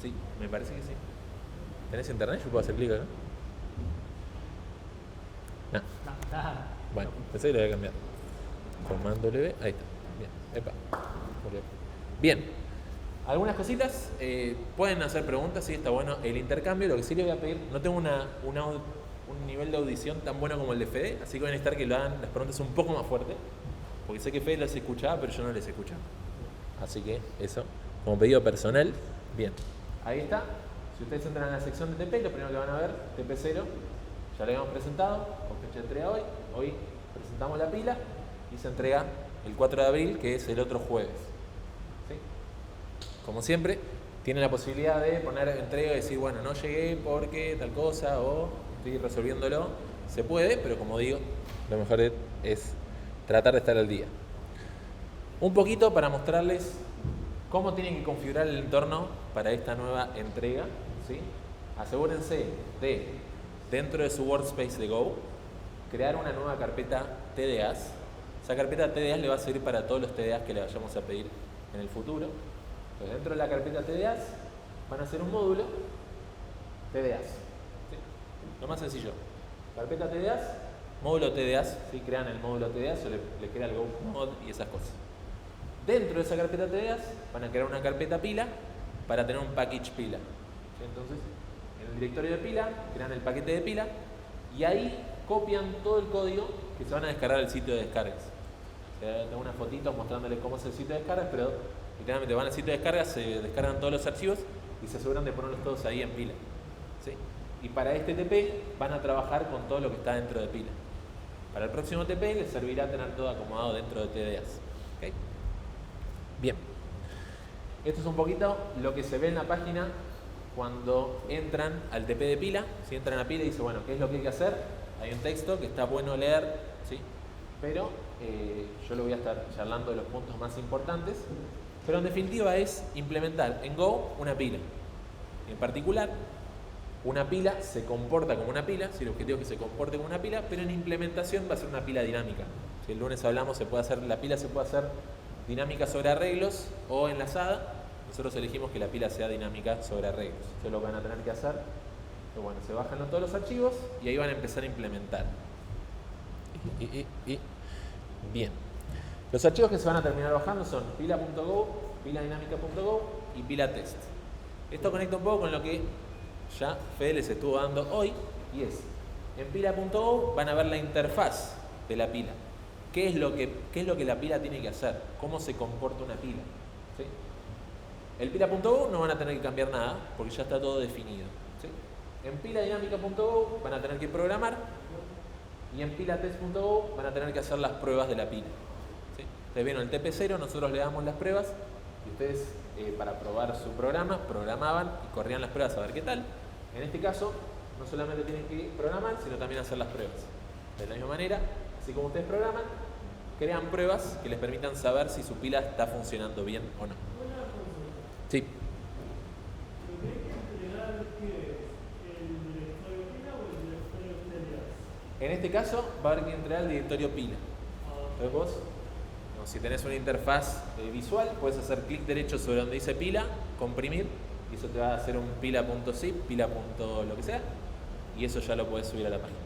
Sí, me parece que sí. ¿Tenés internet? Yo puedo hacer clic acá. No. Bueno, pensé que lo había cambiado. Comando W, ahí está. Bien, epa. Bien. Algunas cositas, pueden hacer preguntas, sí, está bueno el intercambio. Lo que sí les voy a pedir, no tengo un nivel de audición tan bueno como el de Fede, así que van a necesitar que lo hagan las preguntas un poco más fuerte, porque sé que Fede los escuchaba, pero yo no les escuchaba. Así que eso, como pedido personal, bien. Ahí está. Si ustedes entran en la sección de TP, lo primero que van a ver, TP0, ya lo habíamos presentado, con fecha de entrega hoy. Hoy presentamos la pila y se entrega el 4 de abril, que es el otro jueves. ¿Sí? Como siempre, tienen la posibilidad de poner entrega y decir, bueno, no llegué porque tal cosa o estoy resolviéndolo. Se puede, pero como digo, lo mejor es tratar de estar al día. Un poquito para mostrarles cómo tienen que configurar el entorno para esta nueva entrega. ¿Sí? Asegúrense de, dentro de su workspace de Go, crear una nueva carpeta TDAs. Esa carpeta TDAs le va a servir para todos los TDAs que le vayamos a pedir en el futuro. Entonces, dentro de la carpeta TDAs van a hacer un módulo TDAs. ¿Sí? Lo más sencillo. Carpeta TDAs, módulo TDAs. ¿Sí? Crean el módulo TDAs o le crea el Go mod y esas cosas. Dentro de esa carpeta TDAs van a crear una carpeta pila para tener un package pila. ¿Sí? Entonces, en el directorio de pila crean el paquete de pila y ahí copian todo el código que se van a descargar del sitio de descargas. Tengo unas fotitos mostrándoles cómo es el sitio de descargas, pero literalmente van al sitio de descargas, se descargan todos los archivos y se aseguran de ponerlos todos ahí en pila. ¿Sí? Y para este TP van a trabajar con todo lo que está dentro de pila. Para el próximo TP les servirá tener todo acomodado dentro de TDAs. ¿Okay? Bien. Esto es un poquito lo que se ve en la página cuando entran al TP de pila. Si entran a pila y dicen, bueno, ¿qué es lo que hay que hacer? Hay un texto que está bueno leer, ¿sí? Pero yo lo voy a estar charlando de los puntos más importantes. Pero en definitiva es implementar en Go una pila. En particular, una pila se comporta como una pila, si el objetivo es que se comporte como una pila, pero en implementación va a ser una pila dinámica. Si el lunes hablamos, la pila se puede hacer dinámica sobre arreglos o enlazada. Nosotros elegimos que la pila sea dinámica sobre arreglos. Eso lo van a tener que hacer. Pero bueno, se bajan todos los archivos y ahí van a empezar a implementar. Bien. Los archivos que se van a terminar bajando son pila.go, piladinámica.go y pilatest. Esto conecta un poco con lo que ya Fede les estuvo dando hoy y es, en pila.go van a ver la interfaz de la pila. ¿Qué es lo que la pila tiene que hacer? ¿Cómo se comporta una pila? ¿Sí? El pila.go no van a tener que cambiar nada porque ya está todo definido. ¿Sí? En piladinámica.go van a tener que programar y en pilatest.go van a tener que hacer las pruebas de la pila. ¿Sí? Ustedes vieron el TP0, nosotros le damos las pruebas y ustedes para probar su programa programaban y corrían las pruebas a ver qué tal. En este caso no solamente tienen que programar sino también hacer las pruebas. De la misma manera, así como ustedes programan, crean pruebas que les permitan saber si su pila está funcionando bien o no. Sí. En este caso va a haber que entregar el directorio pila. Entonces vos, si tenés una interfaz visual, puedes hacer clic derecho sobre donde dice pila, comprimir, y eso te va a hacer un pila.zip, pila. Lo que sea, y eso ya lo podés subir a la página.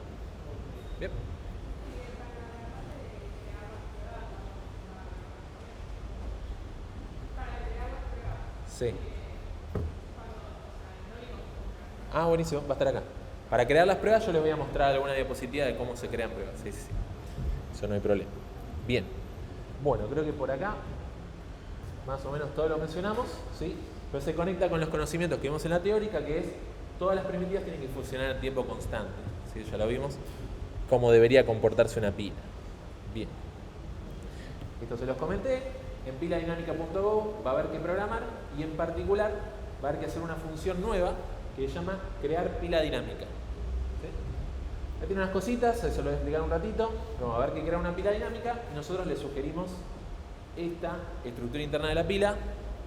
Bien. Sí. Ah, buenísimo, va a estar acá. Para crear las pruebas yo les voy a mostrar alguna diapositiva de cómo se crean pruebas. Sí. Eso no hay problema. Bien. Bueno, creo que por acá más o menos todo lo mencionamos, ¿sí? Pero se conecta con los conocimientos que vimos en la teórica, que es todas las primitivas tienen que funcionar en tiempo constante. ¿Sí? Ya lo vimos, cómo debería comportarse una pila. Bien. Esto se los comenté. En piladinámica.go va a haber que programar y en particular va a haber que hacer una función nueva que se llama crear pila dinámica. ¿Sí? Ya tiene unas cositas, eso lo voy a explicar un ratito. Vamos a ver que crear una pila dinámica y nosotros le sugerimos esta estructura interna de la pila.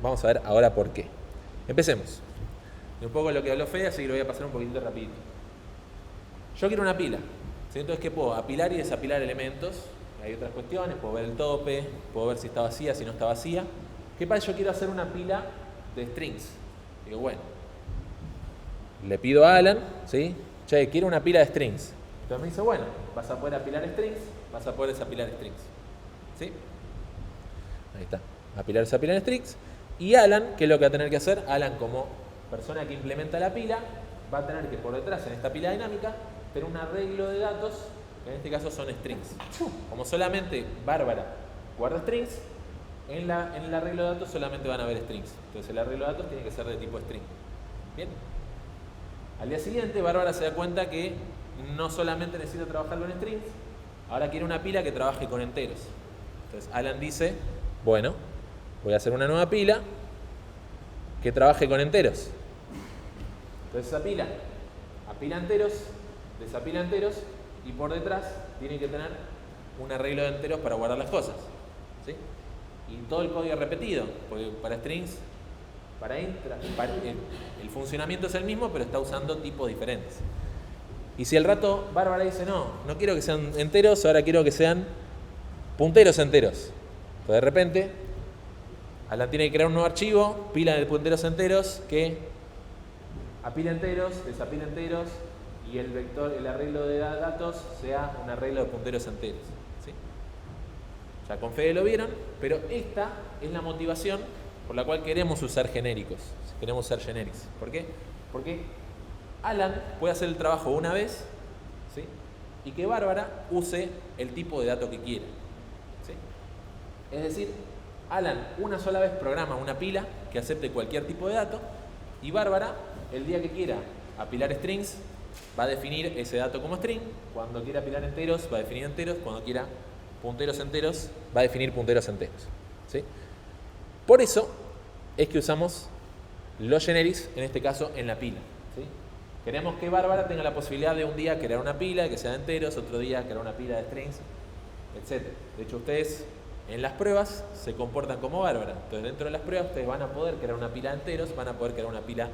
Vamos a ver ahora por qué. Empecemos. De un poco lo que habló Fede, así que lo voy a pasar un poquitito rapidito. Yo quiero una pila. ¿Sí? Entonces, ¿qué puedo? Apilar y desapilar elementos. Hay otras cuestiones, puedo ver el tope, puedo ver si está vacía, si no está vacía. ¿Qué pasa? Yo quiero hacer una pila de strings. Digo, bueno, le pido a Alan, ¿sí? Che, quiero una pila de strings. Entonces me dice, bueno, vas a poder apilar strings, vas a poder desapilar strings. ¿Sí? Ahí está. Apilar, desapilar strings. Y Alan, ¿qué es lo que va a tener que hacer? Alan, como persona que implementa la pila, va a tener que por detrás, en esta pila dinámica, tener un arreglo de datos, que en este caso son strings. Como solamente Bárbara guarda strings. En el arreglo de datos solamente van a haber strings. Entonces el arreglo de datos tiene que ser de tipo string. Bien. Al día siguiente, Bárbara se da cuenta que no solamente necesita trabajar con strings, ahora quiere una pila que trabaje con enteros. Entonces Alan dice, bueno, voy a hacer una nueva pila que trabaje con enteros. Entonces esa pila apila enteros, desapila enteros y por detrás tiene que tener un arreglo de enteros para guardar las cosas. ¿Sí? Y todo el código repetido, porque para strings, para int, el funcionamiento es el mismo, pero está usando tipos diferentes. Y si al rato Bárbara dice, no quiero que sean enteros, ahora quiero que sean punteros enteros. Entonces de repente, Alan tiene que crear un nuevo archivo, pila de punteros enteros, que apila enteros, desapila enteros, y el vector, el arreglo de datos sea un arreglo de punteros enteros. ¿Sí? Ya con Fede lo vieron, pero esta es la motivación por la cual queremos usar genéricos. Queremos usar generics. ¿Por qué? Porque Alan puede hacer el trabajo una vez, ¿sí? Y que Bárbara use el tipo de dato que quiera. ¿Sí? Es decir, Alan una sola vez programa una pila que acepte cualquier tipo de dato y Bárbara, el día que quiera apilar strings, va a definir ese dato como string. Cuando quiera apilar enteros, va a definir enteros. Cuando quiera punteros enteros, va a definir punteros enteros. ¿Sí? Por eso es que usamos los generics, en este caso, en la pila. ¿Sí? Queremos que Bárbara tenga la posibilidad de un día crear una pila que sea de enteros, otro día crear una pila de strings, etc. De hecho, ustedes en las pruebas se comportan como Bárbara. Entonces, dentro de las pruebas, ustedes van a poder crear una pila de enteros, van a poder crear una pila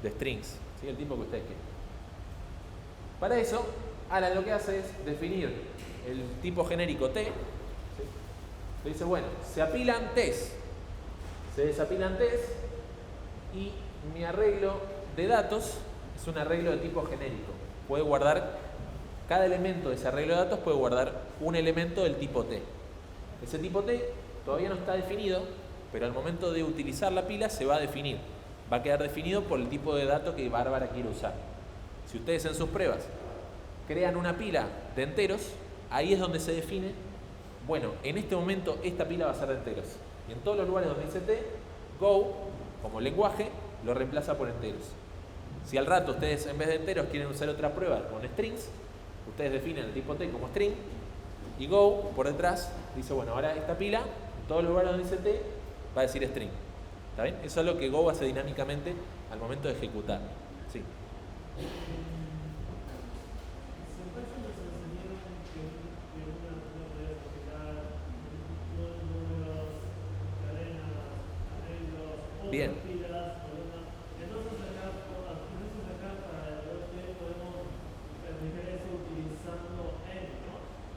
de strings. ¿Sí? El tipo que ustedes quieran. Para eso, Alan lo que hace es definir el tipo genérico T. ¿Sí? Le dice, bueno, se apilan T's, se desapilan T's y mi arreglo de datos es un arreglo de tipo genérico. Puede guardar, cada elemento de ese arreglo de datos puede guardar un elemento del tipo T. Ese tipo T todavía no está definido, pero al momento de utilizar la pila se va a definir. Va a quedar definido por el tipo de dato que Bárbara quiere usar. Si ustedes en sus pruebas crean una pila de enteros, ahí es donde se define, bueno, en este momento esta pila va a ser de enteros. Y en todos los lugares donde dice T, Go, como lenguaje, lo reemplaza por enteros. Si al rato ustedes en vez de enteros quieren usar otra prueba con strings, ustedes definen el tipo T como string y Go por detrás dice, bueno, ahora esta pila, en todos los lugares donde dice T, va a decir string. ¿Está bien? Eso es lo que Go hace dinámicamente al momento de ejecutar. Sí. Bien.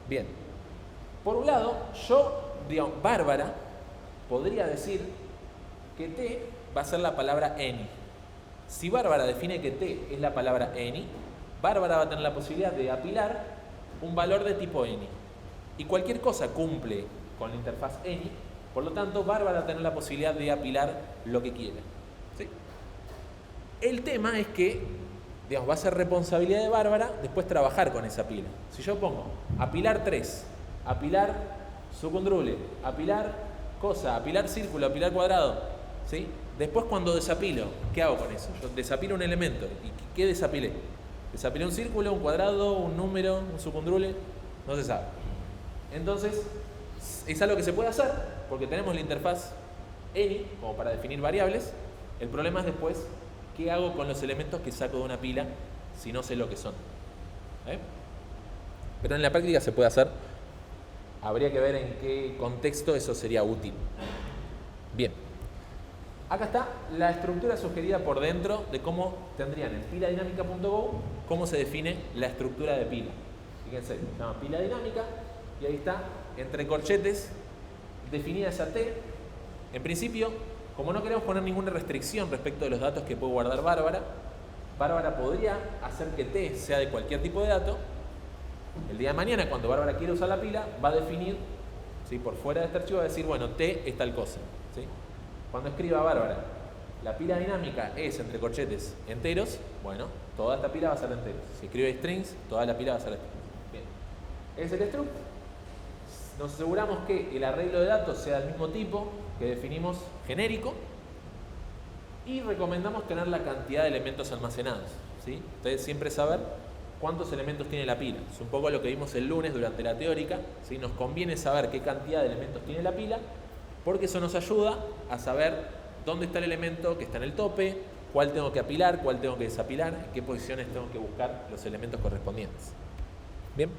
Bien. Por un lado, digamos, Bárbara podría decir que T va a ser la palabra any. Si Bárbara define que T es la palabra any, Bárbara va a tener la posibilidad de apilar un valor de tipo any. Y cualquier cosa cumple con la interfaz any, por lo tanto, Bárbara va a tener la posibilidad de apilar lo que quiera. ¿Sí? El tema es que, digamos, va a ser responsabilidad de Bárbara después trabajar con esa pila. Si yo pongo apilar 3, apilar subcondrule, apilar cosa, apilar círculo, apilar cuadrado, ¿sí? Después cuando desapilo, ¿qué hago con eso? Yo desapilo un elemento. ¿Y qué desapilé? ¿Desapilé un círculo, un cuadrado, un número, un subcondrule? No se sabe. Entonces, es algo que se puede hacer, porque tenemos la interfaz any como para definir variables. El problema es después, ¿qué hago con los elementos que saco de una pila si no sé lo que son? Pero en la práctica se puede hacer. Habría que ver en qué contexto eso sería útil. Bien. Acá está la estructura sugerida por dentro de cómo tendrían en piladinámica.go cómo se define la estructura de pila. Fíjense, se llama pila dinámica y ahí está, entre corchetes, definida esa T. En principio, como no queremos poner ninguna restricción respecto de los datos que puede guardar Bárbara, Bárbara podría hacer que T sea de cualquier tipo de dato. El día de mañana, cuando Bárbara quiera usar la pila, va a definir, ¿sí? Por fuera de este archivo, va a decir, bueno, T es tal cosa. ¿Sí? Cuando escriba Bárbara, la pila dinámica es, entre corchetes, enteros, bueno, toda esta pila va a ser enteros. Si escribe strings, toda la pila va a ser strings. Bien. Es el struct. nos aseguramos que el arreglo de datos sea del mismo tipo que definimos genérico y recomendamos tener la cantidad de elementos almacenados, ¿sí? Entonces siempre saber cuántos elementos tiene la pila. Es un poco lo que vimos el lunes durante la teórica, ¿sí? Nos conviene saber qué cantidad de elementos tiene la pila porque eso nos ayuda a saber dónde está el elemento que está en el tope, cuál tengo que apilar, cuál tengo que desapilar, en qué posiciones tengo que buscar los elementos correspondientes. Bien,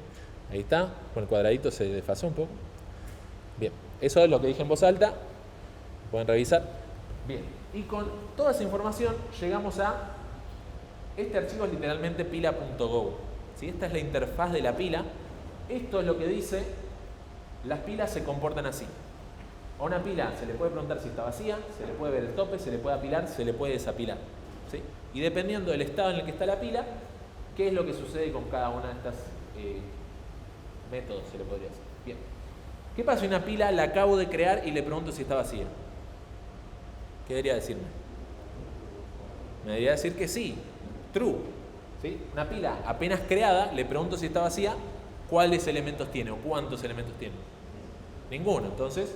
ahí está, con el cuadradito se desfasó un poco. Bien, eso es lo que dije en voz alta, pueden revisar. Bien, y con toda esa información llegamos a este archivo, es literalmente pila.go, ¿sí? Esta es la interfaz de la pila. Esto es lo que dice: las pilas se comportan así. A una pila se le puede preguntar si está vacía, se le puede ver el tope, se le puede apilar, se le puede desapilar, ¿sí? Y dependiendo del estado en el que está la pila, qué es lo que sucede con cada una de estas métodos, se le podría decir. Bien. ¿Qué pasa si una pila la acabo de crear y le pregunto si está vacía? ¿Qué debería decirme? Me debería decir que sí, true, ¿sí? Una pila apenas creada, le pregunto si está vacía, ¿cuáles elementos tiene o cuántos elementos tiene? Ninguno, entonces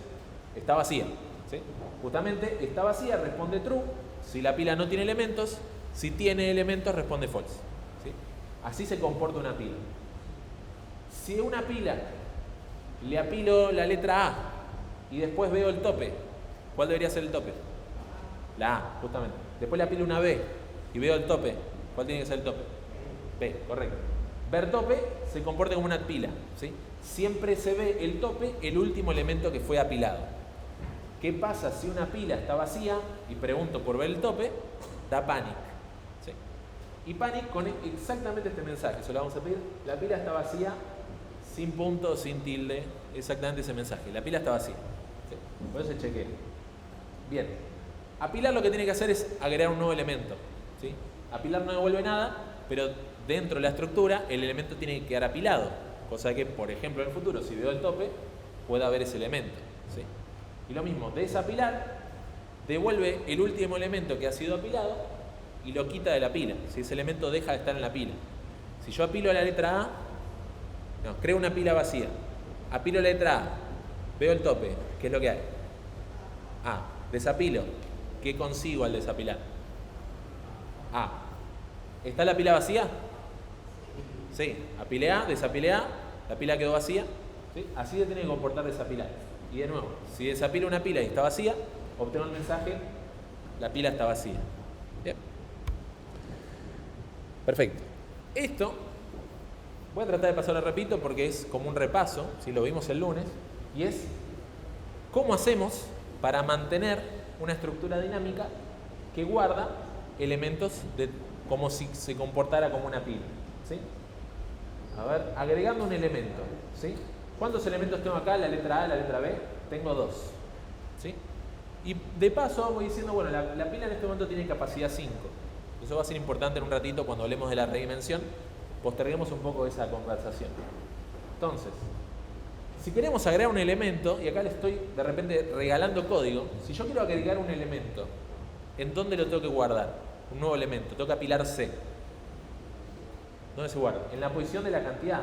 está vacía, ¿sí? Justamente está vacía, responde true. Si la pila no tiene elementos, si tiene elementos, responde false, ¿sí? Así se comporta una pila. Si a una pila le apilo la letra A y después veo el tope, ¿cuál debería ser el tope? La A, justamente. Después le apilo una B y veo el tope, ¿cuál tiene que ser el tope? B, correcto. Ver tope se comporta como una pila, ¿sí? Siempre se ve el tope, el último elemento que fue apilado. ¿Qué pasa si una pila está vacía y pregunto por ver el tope? Da panic, ¿sí? Y panic con exactamente este mensaje, se lo vamos a pedir. La pila está vacía, sin punto, sin tilde, exactamente ese mensaje. La pila está vacía, ¿sí? Por eso se chequea. Bien. Apilar lo que tiene que hacer es agregar un nuevo elemento, ¿sí? Apilar no devuelve nada, pero dentro de la estructura el elemento tiene que quedar apilado. Cosa que, por ejemplo, en el futuro, si veo el tope, pueda ver ese elemento, ¿sí? Y lo mismo, desapilar, devuelve el último elemento que ha sido apilado y lo quita de la pila. Si ese elemento deja de estar en la pila. Si yo apilo a la letra A, no, creo una pila vacía. Apilo la letra A, veo el tope, ¿qué es lo que hay? A, desapilo. ¿Qué consigo al desapilar? A, ¿está la pila vacía? Sí, apilé A, desapilé A, la pila quedó vacía, ¿sí? Así se tiene que comportar desapilar. Y de nuevo, si desapilo una pila y está vacía, obtengo el mensaje, la pila está vacía. Bien. Perfecto. Esto, voy a tratar de pasarlo repito porque es como un repaso, si lo vimos el lunes, y es cómo hacemos para mantener una estructura dinámica que guarda elementos como si se comportara como una pila, ¿sí? A ver, agregando un elemento, ¿sí? ¿Cuántos elementos tengo acá? La letra A, la letra B. Tengo 2, ¿sí? Y de paso voy diciendo, bueno, la pila en este momento tiene capacidad 5. Eso va a ser importante en un ratito cuando hablemos de la redimensión. Posterguemos un poco esa conversación. Entonces, si queremos agregar un elemento, y acá le estoy de repente regalando código, si yo quiero agregar un elemento, ¿en dónde lo tengo que guardar? Un nuevo elemento, tengo que apilar C. ¿Dónde se guarda? En la posición de la cantidad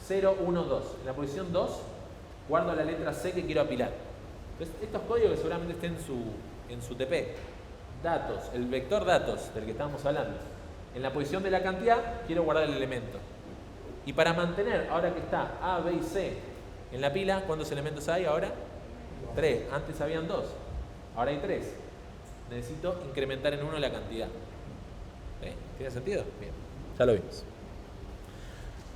0, 1, 2. En la posición 2 guardo la letra C que quiero apilar. Entonces, estos códigos que seguramente estén en su TP. Datos, el vector datos del que estábamos hablando. En la posición de la cantidad quiero guardar el elemento. Y para mantener, ahora que está A, B y C en la pila, ¿cuántos elementos hay ahora? 3. Antes habían 2. Ahora hay 3. Necesito incrementar en 1 la cantidad. ¿Tiene sentido? Bien. Ya lo vimos.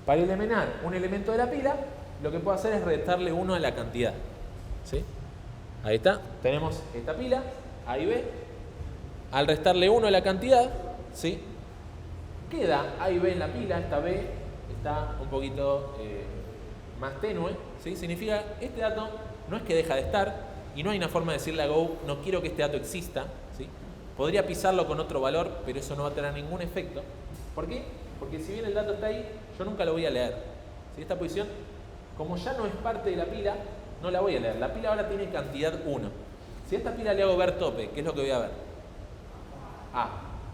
Para eliminar un elemento de la pila, lo que puedo hacer es restarle 1 a la cantidad, ¿sí? Ahí está, tenemos esta pila, A y B. Al restarle 1 a la cantidad, ¿sí? Queda A y B en la pila, esta B está un poquito más tenue, ¿sí? Significa, este dato no es que deja de estar, y no hay una forma de decirle a Go, no quiero que este dato exista, ¿sí? Podría pisarlo con otro valor, pero eso no va a tener ningún efecto. ¿Por qué? Porque si bien el dato está ahí, yo nunca lo voy a leer. ¿Sí? Esta posición, como ya no es parte de la pila, no la voy a leer. La pila ahora tiene cantidad 1. Si a esta pila le hago ver tope, ¿qué es lo que voy a ver? A.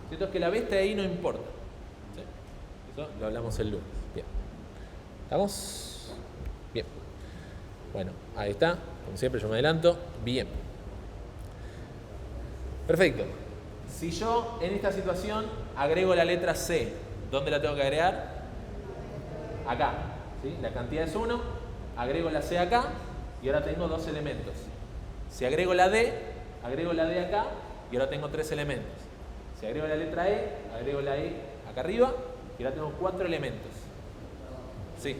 ¿Cierto? Es que la B esté ahí no importa. ¿Sí? Eso lo hablamos el lunes. Bien. ¿Estamos? Bien. Bueno, ahí está. Como siempre yo me adelanto. Bien. Perfecto. Si yo en esta situación agrego la letra C, ¿dónde la tengo que agregar? Acá. ¿Sí? La cantidad es 1, agrego la C acá y ahora tengo 2 elementos. Si agrego la D acá y ahora tengo 3 elementos. Si agrego la letra E, agrego la E acá arriba y ahora tengo 4 elementos. Sí.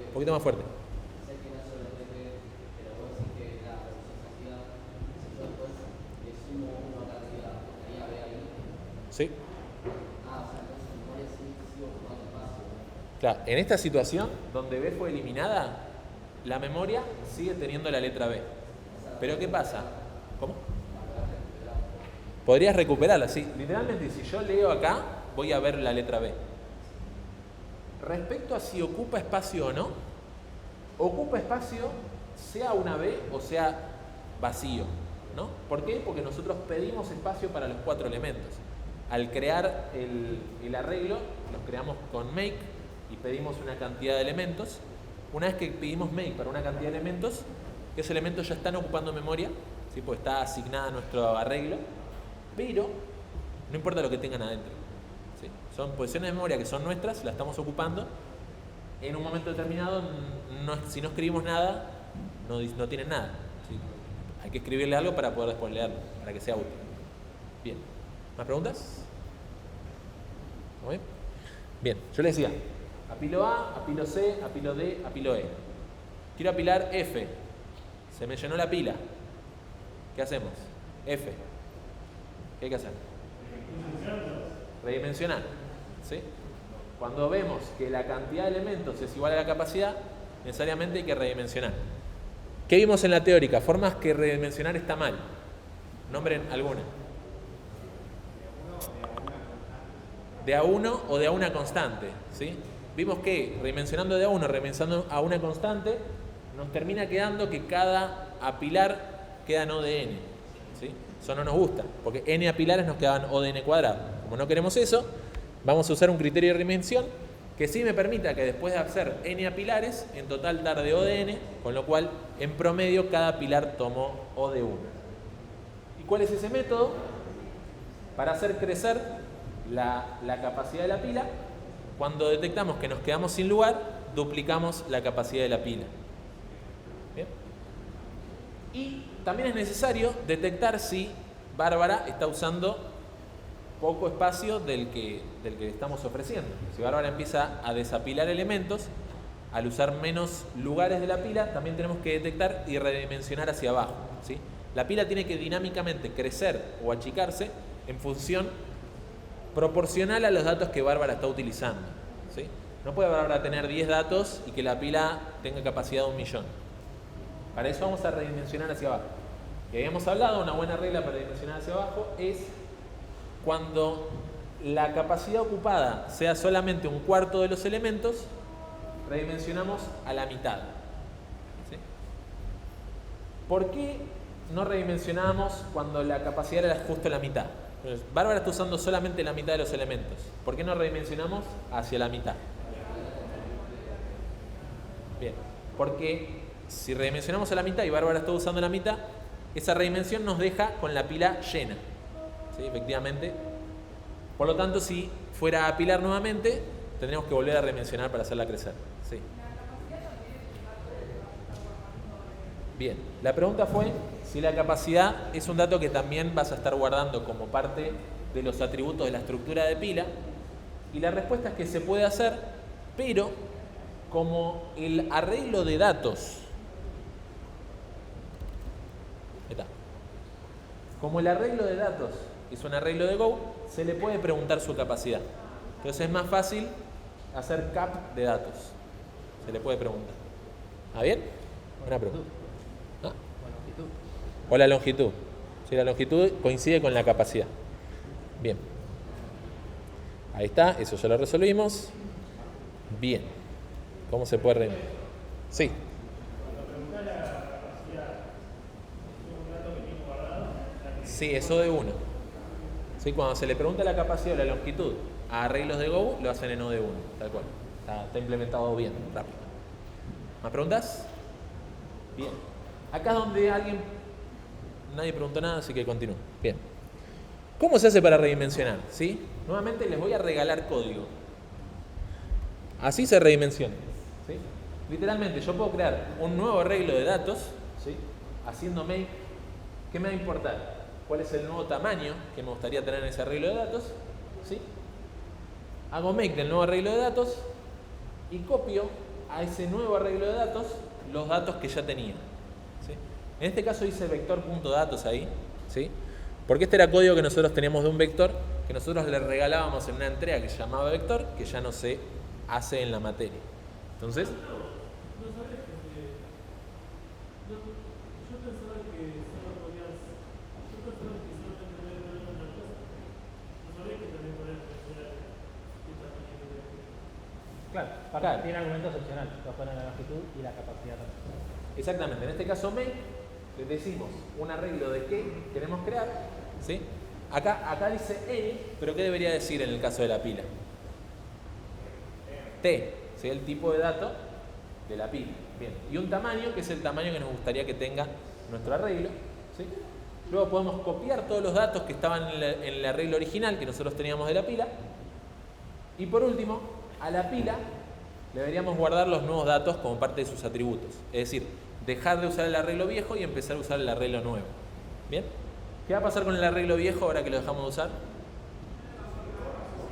Un poquito más fuerte. Sí. Claro, en esta situación donde B fue eliminada, la memoria sigue teniendo la letra B. Pero ¿qué pasa? ¿Cómo? Podrías recuperarla, sí. Literalmente, si yo leo acá, voy a ver la letra B. Respecto a si ocupa espacio o no, ocupa espacio sea una B o sea vacío, ¿no? ¿Por qué? Porque nosotros pedimos espacio para los 4 elementos. Al crear el arreglo, los creamos con make y pedimos una cantidad de elementos. Una vez que pedimos make para una cantidad de elementos, esos elementos ya están ocupando memoria, ¿sí? Pues está asignada a nuestro arreglo, pero no importa lo que tengan adentro, ¿sí? Son posiciones de memoria que son nuestras, las estamos ocupando. En un momento determinado, si no escribimos nada, no tienen nada, ¿sí? Hay que escribirle algo para poder después leerlo, para que sea útil. Bien. ¿Más preguntas? ¿Muy bien? Bien, yo les decía, apilo A, apilo C, apilo D, apilo E. Quiero apilar F. Se me llenó la pila. ¿Qué hacemos? F. ¿Qué hay que hacer? Redimensionar. ¿Sí? Cuando vemos que la cantidad de elementos es igual a la capacidad, necesariamente hay que redimensionar. ¿Qué vimos en la teórica? Formas que redimensionar está mal. Nombren alguna. De a 1 o de a una constante, ¿sí? Vimos que redimensionando de a 1, redimensionando a una constante, nos termina quedando que cada apilar queda en O de n, ¿sí? Eso no nos gusta, porque n apilares nos quedan O de n cuadrado. Como no queremos eso, vamos a usar un criterio de redimensión que sí me permita que después de hacer n apilares, en total tarde O de n, con lo cual en promedio cada pilar tomó O de 1. ¿Y cuál es ese método? Para hacer crecer la capacidad de la pila, cuando detectamos que nos quedamos sin lugar, duplicamos la capacidad de la pila. ¿Bien? Y también es necesario detectar si Bárbara está usando poco espacio del que estamos ofreciendo. Si Bárbara empieza a desapilar elementos, al usar menos lugares de la pila, también tenemos que detectar y redimensionar hacia abajo, ¿sí? La pila tiene que dinámicamente crecer o achicarse en función proporcional a los datos que Bárbara está utilizando, ¿sí? No puede Bárbara tener 10 datos y que la pila tenga capacidad de 1.000.000. Para eso vamos a redimensionar hacia abajo. Y habíamos hablado, una buena regla para redimensionar hacia abajo es cuando la capacidad ocupada sea solamente un cuarto de los elementos, redimensionamos a la mitad, ¿sí? ¿Por qué no redimensionamos cuando la capacidad era justo la mitad? Entonces, Bárbara está usando solamente la mitad de los elementos. ¿Por qué no redimensionamos hacia la mitad? Bien, porque si redimensionamos a la mitad y Bárbara está usando la mitad, esa redimensión nos deja con la pila llena, ¿sí? Efectivamente. Por lo tanto, si fuera a apilar nuevamente, tendríamos que volver a redimensionar para hacerla crecer, ¿sí? Bien, la pregunta fue si la capacidad es un dato que también vas a estar guardando como parte de los atributos de la estructura de pila, y la respuesta es que se puede hacer, pero como el arreglo de datos, como el arreglo de datos es un arreglo de Go, se le puede preguntar su capacidad. Entonces es más fácil hacer cap de datos. Se le puede preguntar. ¿Ah, bien? Buena pregunta. ¿Ah? O la longitud. Sí, la longitud coincide con la capacidad. Bien. Ahí está, eso ya lo resolvimos. Bien. ¿Cómo se puede resolver? Sí. Sí, eso de 1. ¿Sí? Cuando se le pregunta la capacidad o la longitud a arreglos de Go, lo hacen en O de 1, tal cual. Está implementado bien, rápido. ¿Más preguntas? Bien. Acá es donde nadie preguntó nada, así que continúo. Bien. ¿Cómo se hace para redimensionar? ¿Sí? Nuevamente les voy a regalar código. Así se redimensiona. ¿Sí? Literalmente yo puedo crear un nuevo arreglo de datos, ¿sí? Haciendo make. ¿Qué me va a importar? ¿Cuál es el nuevo tamaño que me gustaría tener en ese arreglo de datos? ¿Sí? Hago make del nuevo arreglo de datos y copio a ese nuevo arreglo de datos los datos que ya tenía. ¿Sí? En este caso hice vector.datos ahí, ¿sí? Porque este era código que nosotros teníamos de un vector que nosotros le regalábamos en una entrega que se llamaba vector, que ya no se hace en la materia. Entonces, claro, tiene argumentos opcionales, que ponen la longitud y la capacidad también. exactamente, en este caso make, le decimos un arreglo de qué queremos crear, ¿sí? Acá dice N, pero ¿qué debería decir en el caso de la pila? T, ¿sí? El tipo de dato de la pila. Bien. Y un tamaño, que es el tamaño que nos gustaría que tenga nuestro arreglo, ¿sí? Luego podemos copiar todos los datos que estaban en el arreglo original que nosotros teníamos de la pila. Y por último, a la pila le deberíamos guardar los nuevos datos como parte de sus atributos. Es decir, dejar de usar el arreglo viejo y empezar a usar el arreglo nuevo. ¿Bien? ¿Qué va a pasar con el arreglo viejo ahora que lo dejamos de usar?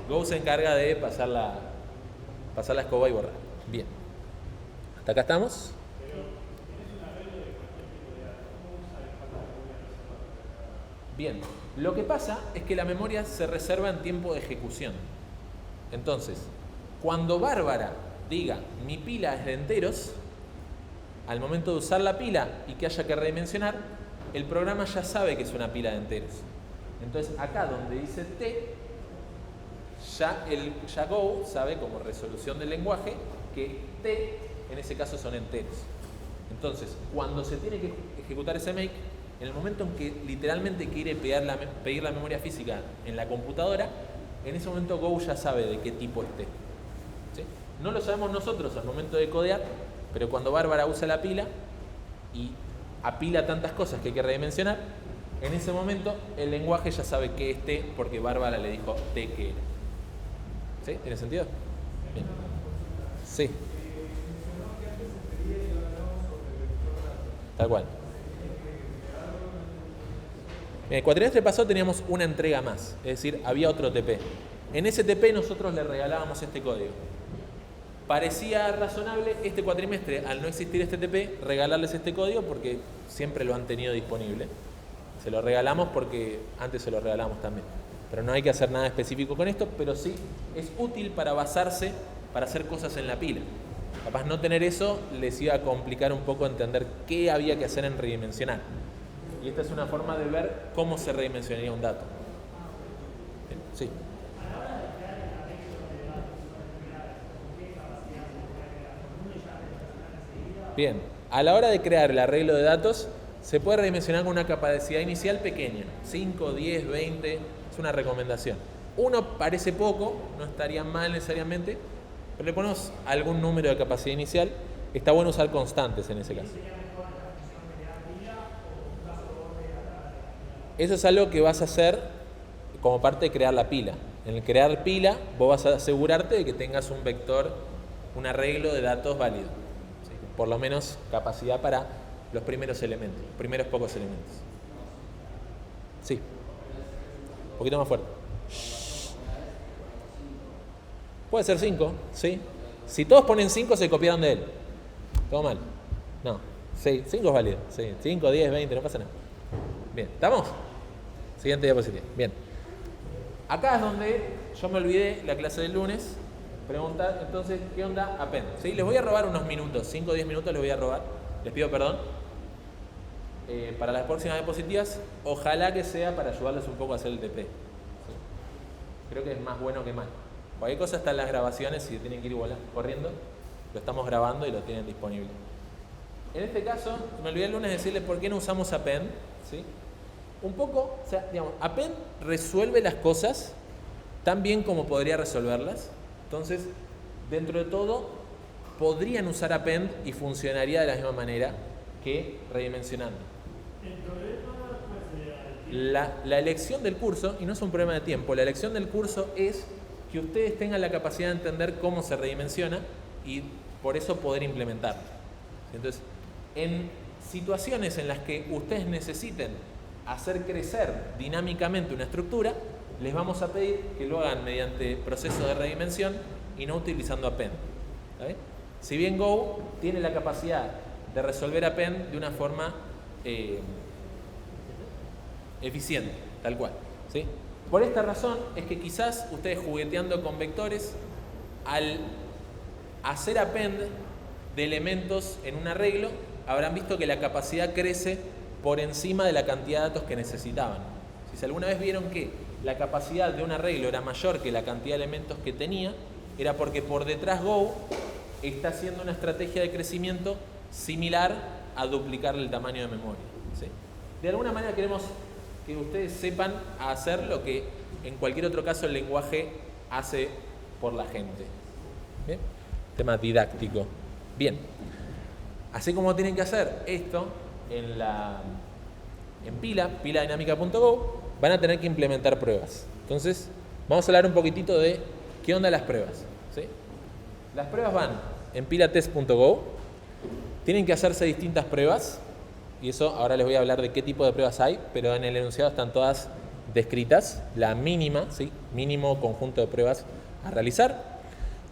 Go se encarga de pasar la escoba y borrar. Bien. ¿Hasta acá estamos? Bien. Lo que pasa es que la memoria se reserva en tiempo de ejecución. Entonces, cuando Bárbara diga mi pila es de enteros, al momento de usar la pila y que haya que redimensionar, el programa ya sabe que es una pila de enteros. Entonces acá donde dice T, ya Go sabe como resolución del lenguaje que T en ese caso son enteros. Entonces cuando se tiene que ejecutar ese make, en el momento en que literalmente quiere pedir la memoria física en la computadora, en ese momento Go ya sabe de qué tipo es T. ¿Sí? No lo sabemos nosotros al momento de codear, pero cuando Bárbara usa la pila y apila tantas cosas que hay que redimensionar, en ese momento el lenguaje ya sabe qué es T porque Bárbara le dijo T que era. ¿Sí? ¿Tiene sentido? Bien. Sí. Tal cual. En el cuatrimestre pasado teníamos una entrega más, es decir, había otro TP. En ese TP nosotros le regalábamos este código. Parecía razonable este cuatrimestre, al no existir este TP, regalarles este código porque siempre lo han tenido disponible. Se lo regalamos porque antes se lo regalamos también. Pero no hay que hacer nada específico con esto, pero sí es útil para basarse, para hacer cosas en la pila. Capaz no tener eso les iba a complicar un poco entender qué había que hacer en redimensionar. Y esta es una forma de ver cómo se redimensionaría un dato. Bien, sí. Bien, a la hora de crear el arreglo de datos, se puede redimensionar con una capacidad inicial pequeña, 5, 10, 20, es una recomendación. 1 parece poco, no estaría mal necesariamente, pero le ponemos algún número de capacidad inicial. Está bueno usar constantes en ese caso. Eso es algo que vas a hacer como parte de crear la pila. En el crear pila, vos vas a asegurarte de que tengas un vector, un arreglo de datos válido. ¿Sí? Por lo menos capacidad para los primeros elementos, los primeros pocos elementos. Sí. Un poquito más fuerte. Puede ser 5, ¿sí? Si todos ponen 5, se copiaron de él. Todo mal. No. Sí, 5 es válido. Sí. 5, 10, 20, no pasa nada. Bien, ¿estamos? Siguiente diapositiva. Bien. Acá es donde yo me olvidé la clase del lunes. Preguntar, entonces, ¿qué onda? Append. ¿Sí? Les voy a robar unos minutos, 5 o 10 minutos les voy a robar. Les pido perdón. Para las próximas diapositivas, ojalá que sea para ayudarles un poco a hacer el TP. ¿Sí? Creo que es más bueno que mal. Cualquier cosa está en las grabaciones, si tienen que ir corriendo, lo estamos grabando y lo tienen disponible. En este caso, me olvidé el lunes decirles por qué no usamos Append. ¿Sí? Un poco, o sea, digamos, Append resuelve las cosas tan bien como podría resolverlas. Entonces, dentro de todo, podrían usar Append y funcionaría de la misma manera que redimensionando. La elección del curso, y no es un problema de tiempo, la elección del curso es que ustedes tengan la capacidad de entender cómo se redimensiona y por eso poder implementarlo. Entonces, en situaciones en las que ustedes necesiten hacer crecer dinámicamente una estructura, les vamos a pedir que lo hagan mediante procesos de redimensión y no utilizando append. ¿Está bien? Si bien Go tiene la capacidad de resolver append de una forma eficiente, tal cual, ¿sí? Por esta razón es que quizás ustedes jugueteando con vectores, al hacer append de elementos en un arreglo, habrán visto que la capacidad crece por encima de la cantidad de datos que necesitaban. Si alguna vez vieron que la capacidad de un arreglo era mayor que la cantidad de elementos que tenía, era porque por detrás Go está haciendo una estrategia de crecimiento similar a duplicarle el tamaño de memoria, ¿sí? De alguna manera queremos que ustedes sepan hacer lo que en cualquier otro caso el lenguaje hace por la gente. ¿Bien? Tema didáctico. Bien. Así como tienen que hacer esto en piladinamica.go, van a tener que implementar pruebas. Entonces, vamos a hablar un poquitito de qué onda las pruebas, ¿sí? Las pruebas van en pilatest.go, tienen que hacerse distintas pruebas, y eso ahora les voy a hablar de qué tipo de pruebas hay, pero en el enunciado están todas descritas, la mínima, ¿sí? Mínimo conjunto de pruebas a realizar.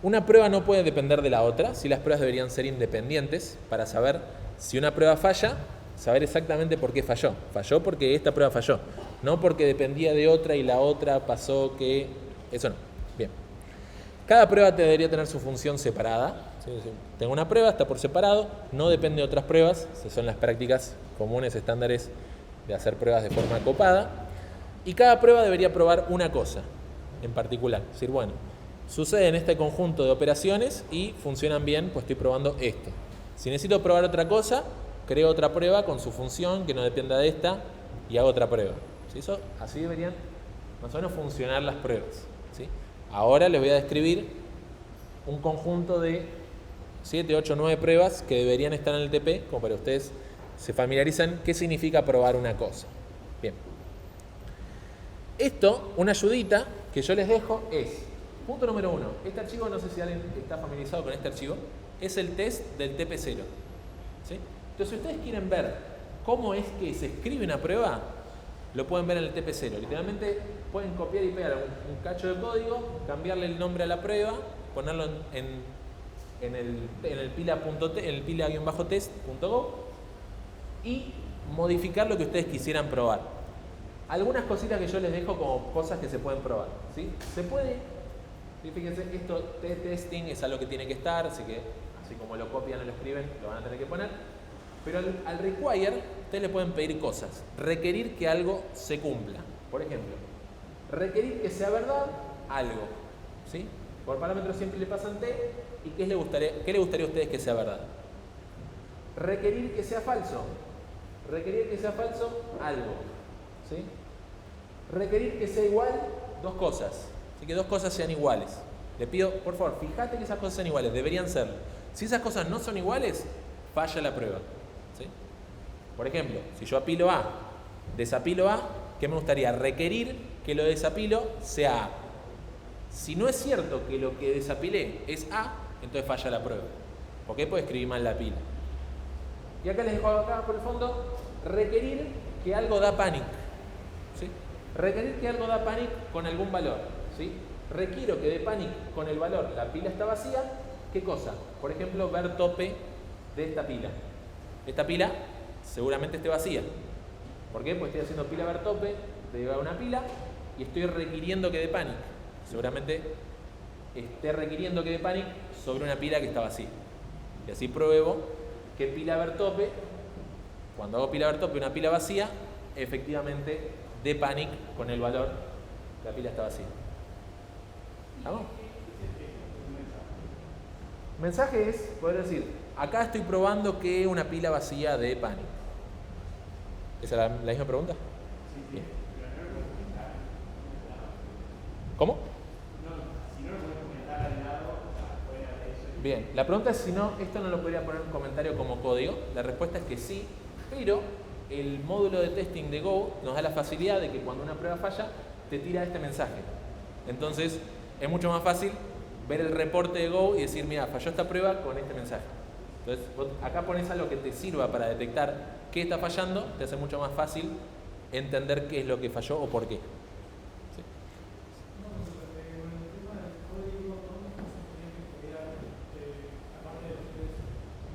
Una prueba no puede depender de la otra, si las pruebas deberían ser independientes para saber si una prueba falla, saber exactamente por qué falló. Falló porque esta prueba falló, no porque dependía de otra y la otra pasó que... Eso no. Bien. Cada prueba debería tener su función separada. ¿Sí? Tengo una prueba, está por separado, no depende de otras pruebas. Esas son las prácticas comunes, estándares de hacer pruebas de forma acopada. Y cada prueba debería probar una cosa en particular. Es decir, bueno, sucede en este conjunto de operaciones y funcionan bien, pues estoy probando esto. Si necesito probar otra cosa, creo otra prueba con su función que no dependa de esta y hago otra prueba. ¿Sí? Así deberían más o menos funcionar las pruebas, ¿sí? Ahora les voy a describir un conjunto de 7, 8, 9 pruebas que deberían estar en el TP, como para que ustedes se familiaricen qué significa probar una cosa. Bien. Esto, una ayudita que yo les dejo es, punto número 1, este archivo, no sé si alguien está familiarizado con este archivo, es el test del TP0. ¿Sí? Entonces, si ustedes quieren ver cómo es que se escribe una prueba, lo pueden ver en el TP0. Literalmente pueden copiar y pegar un cacho de código, cambiarle el nombre a la prueba, ponerlo en el pila-test.go y modificar lo que ustedes quisieran probar. Algunas cositas que yo les dejo como cosas que se pueden probar, ¿sí? Se puede, fíjense, esto testing es algo que tiene que estar, así que así como lo copian o lo escriben, lo van a tener que poner. Pero al require, ustedes le pueden pedir cosas. Requerir que algo se cumpla. Por ejemplo, requerir que sea verdad algo, ¿sí? Por parámetro siempre le pasan t, ¿y qué le gustaría a ustedes que sea verdad? Requerir que sea falso. Requerir que sea falso algo, ¿sí? Requerir que sea igual dos cosas. Así que dos cosas sean iguales. Le pido, por favor, fíjate que esas cosas sean iguales, deberían serlo. Si esas cosas no son iguales, falla la prueba, ¿sí? Por ejemplo, si yo apilo A, desapilo A, ¿qué me gustaría? Requerir que lo de desapilo sea A. Si no es cierto que lo que desapilé es A, entonces falla la prueba. ¿Por qué? Porque escribí mal la pila. Y acá les dejo acá por el fondo, requerir que algo da panic, ¿sí? Requerir que algo da panic con algún valor, ¿sí? Requiero que dé panic con el valor, la pila está vacía, ¿qué cosa? Por ejemplo, ver tope de esta pila. Esta pila seguramente esté vacía. ¿Por qué? Porque estoy haciendo pila ver tope, te lleva una pila y estoy requiriendo que dé panic. Seguramente esté requiriendo que dé panic sobre una pila que está vacía. Y así pruebo que pila ver tope, cuando hago pila ver tope una pila vacía, efectivamente dé panic con el valor, la pila está vacía. ¿Vamos? Mensaje es poder decir, acá estoy probando que una pila vacía dé panic. ¿Esa es la misma pregunta? Bien. ¿Cómo? Bien, la pregunta es si no, esto no lo podría poner en un comentario como código. La respuesta es que sí, pero el módulo de testing de Go nos da la facilidad de que cuando una prueba falla, te tira este mensaje. Entonces, es mucho más fácil ver el reporte de Go y decir, mira, falló esta prueba con este mensaje. Entonces, vos acá pones algo que te sirva para detectar qué está fallando, te hace mucho más fácil entender qué es lo que falló o por qué. Sí.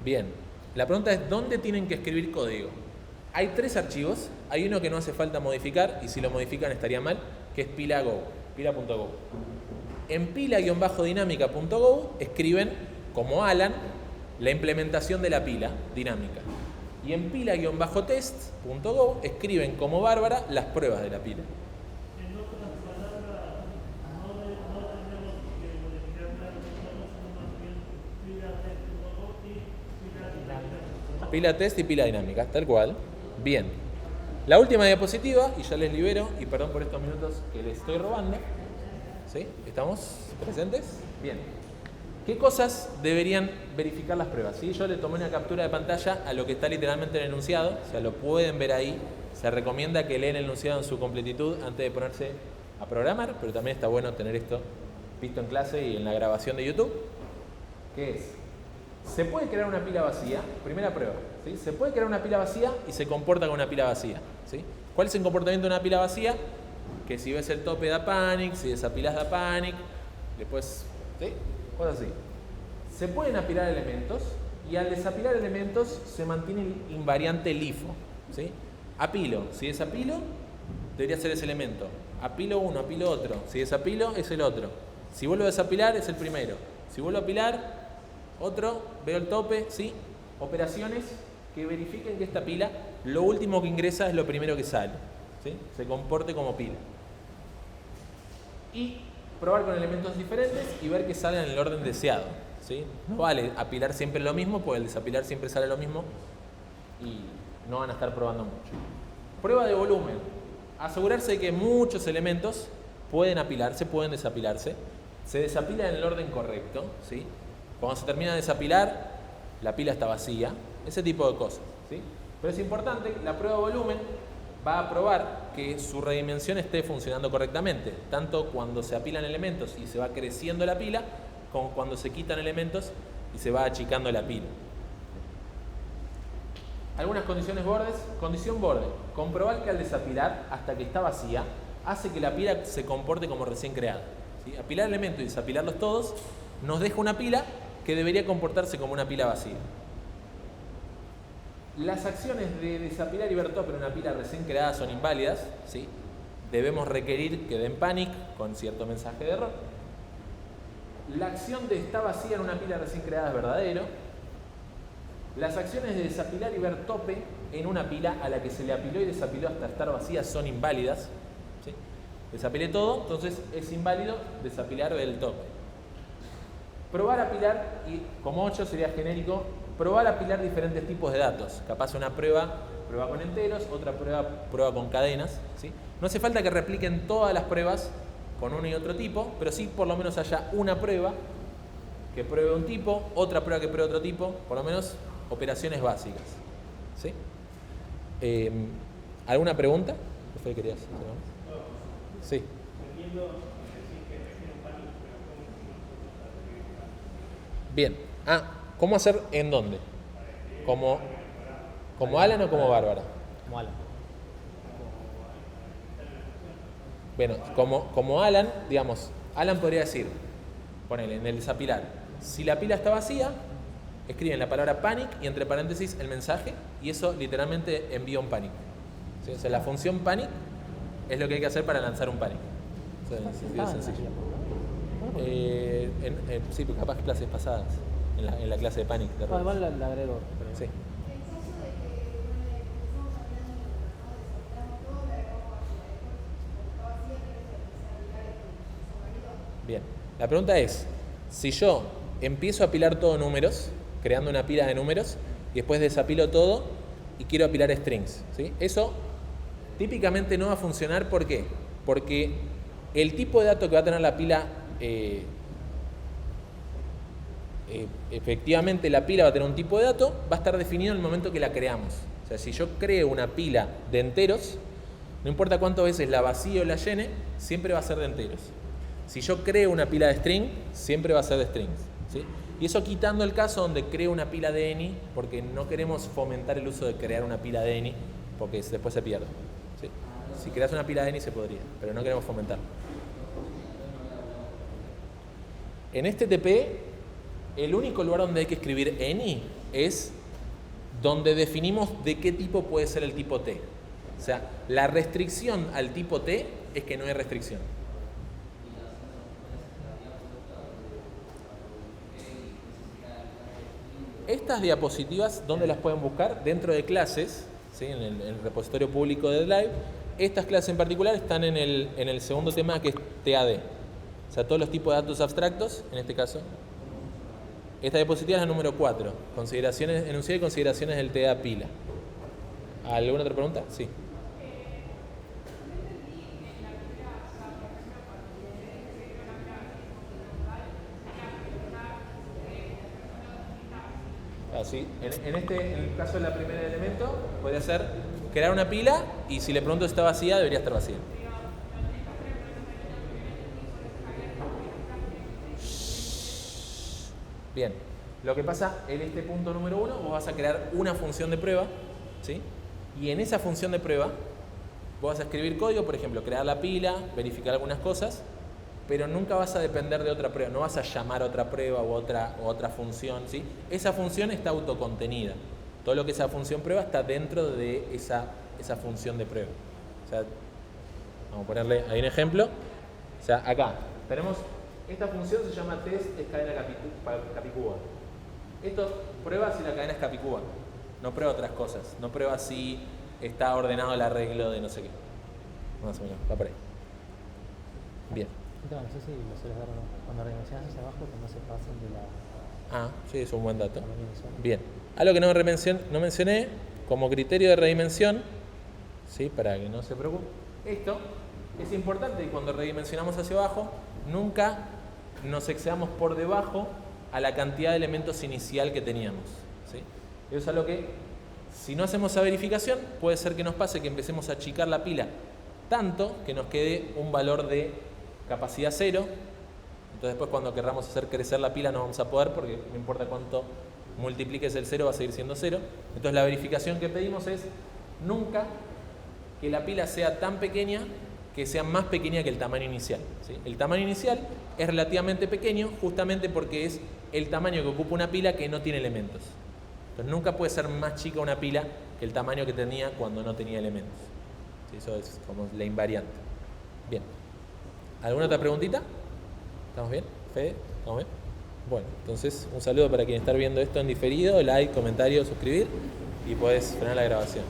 Bien, la pregunta es, ¿dónde tienen que escribir código? Hay 3 archivos, hay uno que no hace falta modificar, y si lo modifican estaría mal, que es pila.go. En pila-dinámica.go escriben, como Alan, la implementación de la pila dinámica. Y en pila-test.go escriben, como Bárbara, las pruebas de la pila. En otras palabras, no tenemos que modificar nada, sino más bien pila test.go y pila dinámica. Pila test y pila dinámica, tal cual. Bien. La última diapositiva, y ya les libero, y perdón por estos minutos que les estoy robando. ¿Sí? ¿Estamos presentes? Bien. ¿Qué cosas deberían verificar las pruebas? ¿Sí? Yo le tomé una captura de pantalla a lo que está literalmente en el enunciado, o sea, lo pueden ver ahí. Se recomienda que lean el enunciado en su completitud antes de ponerse a programar, pero también está bueno tener esto visto en clase y en la grabación de YouTube. ¿Qué es? Se puede crear una pila vacía, primera prueba, ¿sí? Se puede crear una pila vacía y se comporta como una pila vacía, ¿sí? ¿Cuál es el comportamiento de una pila vacía? Que si ves el tope da panic, si desapilás da panic, después, ¿sí? Cosas así. Se pueden apilar elementos y al desapilar elementos se mantiene el invariante LIFO, ¿sí? Apilo, si desapilo, debería ser ese elemento. Apilo uno, apilo otro. Si desapilo, es el otro. Si vuelvo a desapilar, es el primero. Si vuelvo a apilar, otro, veo el tope, ¿sí? Operaciones que verifiquen que esta pila, lo último que ingresa es lo primero que sale, ¿sí? Se comporte como pila. Y probar con elementos diferentes y ver que salen en el orden deseado, ¿sí? No vale apilar siempre lo mismo, porque el desapilar siempre sale lo mismo y no van a estar probando mucho. Prueba de volumen. Asegurarse de que muchos elementos pueden apilarse, pueden desapilarse. Se desapila en el orden correcto, ¿sí? Cuando se termina de desapilar, la pila está vacía. Ese tipo de cosas, ¿sí? Pero es importante, la prueba de volumen va a probar que su redimensión esté funcionando correctamente, tanto cuando se apilan elementos y se va creciendo la pila, como cuando se quitan elementos y se va achicando la pila. Algunas condiciones bordes. Condición borde. Comprobar que al desapilar, hasta que está vacía, hace que la pila se comporte como recién creada, ¿sí? Apilar elementos y desapilarlos todos nos deja una pila que debería comportarse como una pila vacía. Las acciones de desapilar y ver tope en una pila recién creada son inválidas, ¿sí? Debemos requerir que den panic con cierto mensaje de error. La acción de está vacía en una pila recién creada es verdadero. Las acciones de desapilar y ver tope en una pila a la que se le apiló y desapiló hasta estar vacía son inválidas, ¿sí? Desapilé todo, entonces es inválido desapilar o ver el tope. Probar a apilar, y como 8 sería genérico, probar a apilar diferentes tipos de datos. Capaz una prueba con enteros, otra prueba con cadenas, ¿sí? No hace falta que repliquen todas las pruebas con uno y otro tipo, pero sí por lo menos haya una prueba que pruebe un tipo, otra prueba que pruebe otro tipo, por lo menos operaciones básicas, ¿sí? ¿Alguna pregunta? ¿Qué querías hacer? Sí. Bien. ¿Cómo hacer en dónde? ¿Como Alan o como Bárbara? Como Alan. Bueno, como Alan, digamos, Alan podría decir, ponele en el desapilar, si la pila está vacía, escriben la palabra panic y entre paréntesis el mensaje, y eso literalmente envía un panic, ¿sí? O sea, la función panic es lo que hay que hacer para lanzar un panic. O sea, es sencillo. Sí, porque capaz clases pasadas, en la clase de panic. Igual la agrego. Sí. Bien, la pregunta es, si yo empiezo a apilar todo números, creando una pila de números, y después desapilo todo y quiero apilar strings, ¿sí? Eso típicamente no va a funcionar, ¿por qué? Porque el tipo de dato que va a tener la pila efectivamente la pila va a tener un tipo de dato, va a estar definido en el momento que la creamos. O sea, si yo creo una pila de enteros, no importa cuántas veces la vacío o la llene, siempre va a ser de enteros. Si yo creo una pila de string, siempre va a ser de strings, ¿sí? Y eso quitando el caso donde creo una pila de any, porque no queremos fomentar el uso de crear una pila de any, porque después se pierde, ¿sí? Si creas una pila de any se podría, pero no queremos fomentarlo. En este TP, el único lugar donde hay que escribir any es donde definimos de qué tipo puede ser el tipo T. O sea, la restricción al tipo T es que no hay restricción. Estas diapositivas, ¿dónde las pueden buscar? Dentro de clases, ¿sí? En el repositorio público de Live. Estas clases en particular están en el segundo tema, que es TAD. O sea, todos los tipos de datos abstractos, en este caso. Esta diapositiva es la número 4, consideraciones, enunciado y consideraciones del TDA pila. ¿Alguna otra pregunta? Sí. Sí. En el caso de la primera elemento, podría ser crear una pila y si le pregunto si está vacía, debería estar vacía. Bien, lo que pasa en este punto número 1, vos vas a crear una función de prueba, ¿sí? Y en esa función de prueba, vos vas a escribir código, por ejemplo, crear la pila, verificar algunas cosas, pero nunca vas a depender de otra prueba, no vas a llamar a otra prueba o otra función, ¿sí? Esa función está autocontenida. Todo lo que esa función prueba está dentro de esa función de prueba. O sea, vamos a ponerle ahí un ejemplo. O sea, acá tenemos, esta función se llama test es cadena capicúa. Esto prueba si la cadena es capicúa, no prueba otras cosas, no prueba si está ordenado el arreglo de no sé qué. Más o menos, va por ahí. Bien. No sé si lo sueles ver o no. Cuando redimensionas hacia abajo, que no se pasen de la... Ah, sí, es un buen dato. la redimensión. Bien. Algo que no mencioné, como criterio de redimensión, ¿sí? Para que no se preocupe. Esto es importante y cuando redimensionamos hacia abajo, nunca nos excedamos por debajo a la cantidad de elementos inicial que teníamos, ¿sí? Eso es algo que, si no hacemos esa verificación, puede ser que nos pase que empecemos a achicar la pila tanto que nos quede un valor de capacidad 0. Entonces después cuando querramos hacer crecer la pila no vamos a poder porque no importa cuánto multipliques el 0 va a seguir siendo 0. Entonces la verificación que pedimos es nunca que la pila sea tan pequeña que sea más pequeña que el tamaño inicial, ¿sí? El tamaño inicial es relativamente pequeño justamente porque es el tamaño que ocupa una pila que no tiene elementos. Entonces nunca puede ser más chica una pila que el tamaño que tenía cuando no tenía elementos, ¿sí? Eso es como la invariante. Bien. ¿Alguna otra preguntita? ¿Estamos bien? ¿Fede? ¿Estamos bien? Bueno, entonces un saludo para quien está viendo esto en diferido, like, comentario, suscribir y podés frenar la grabación.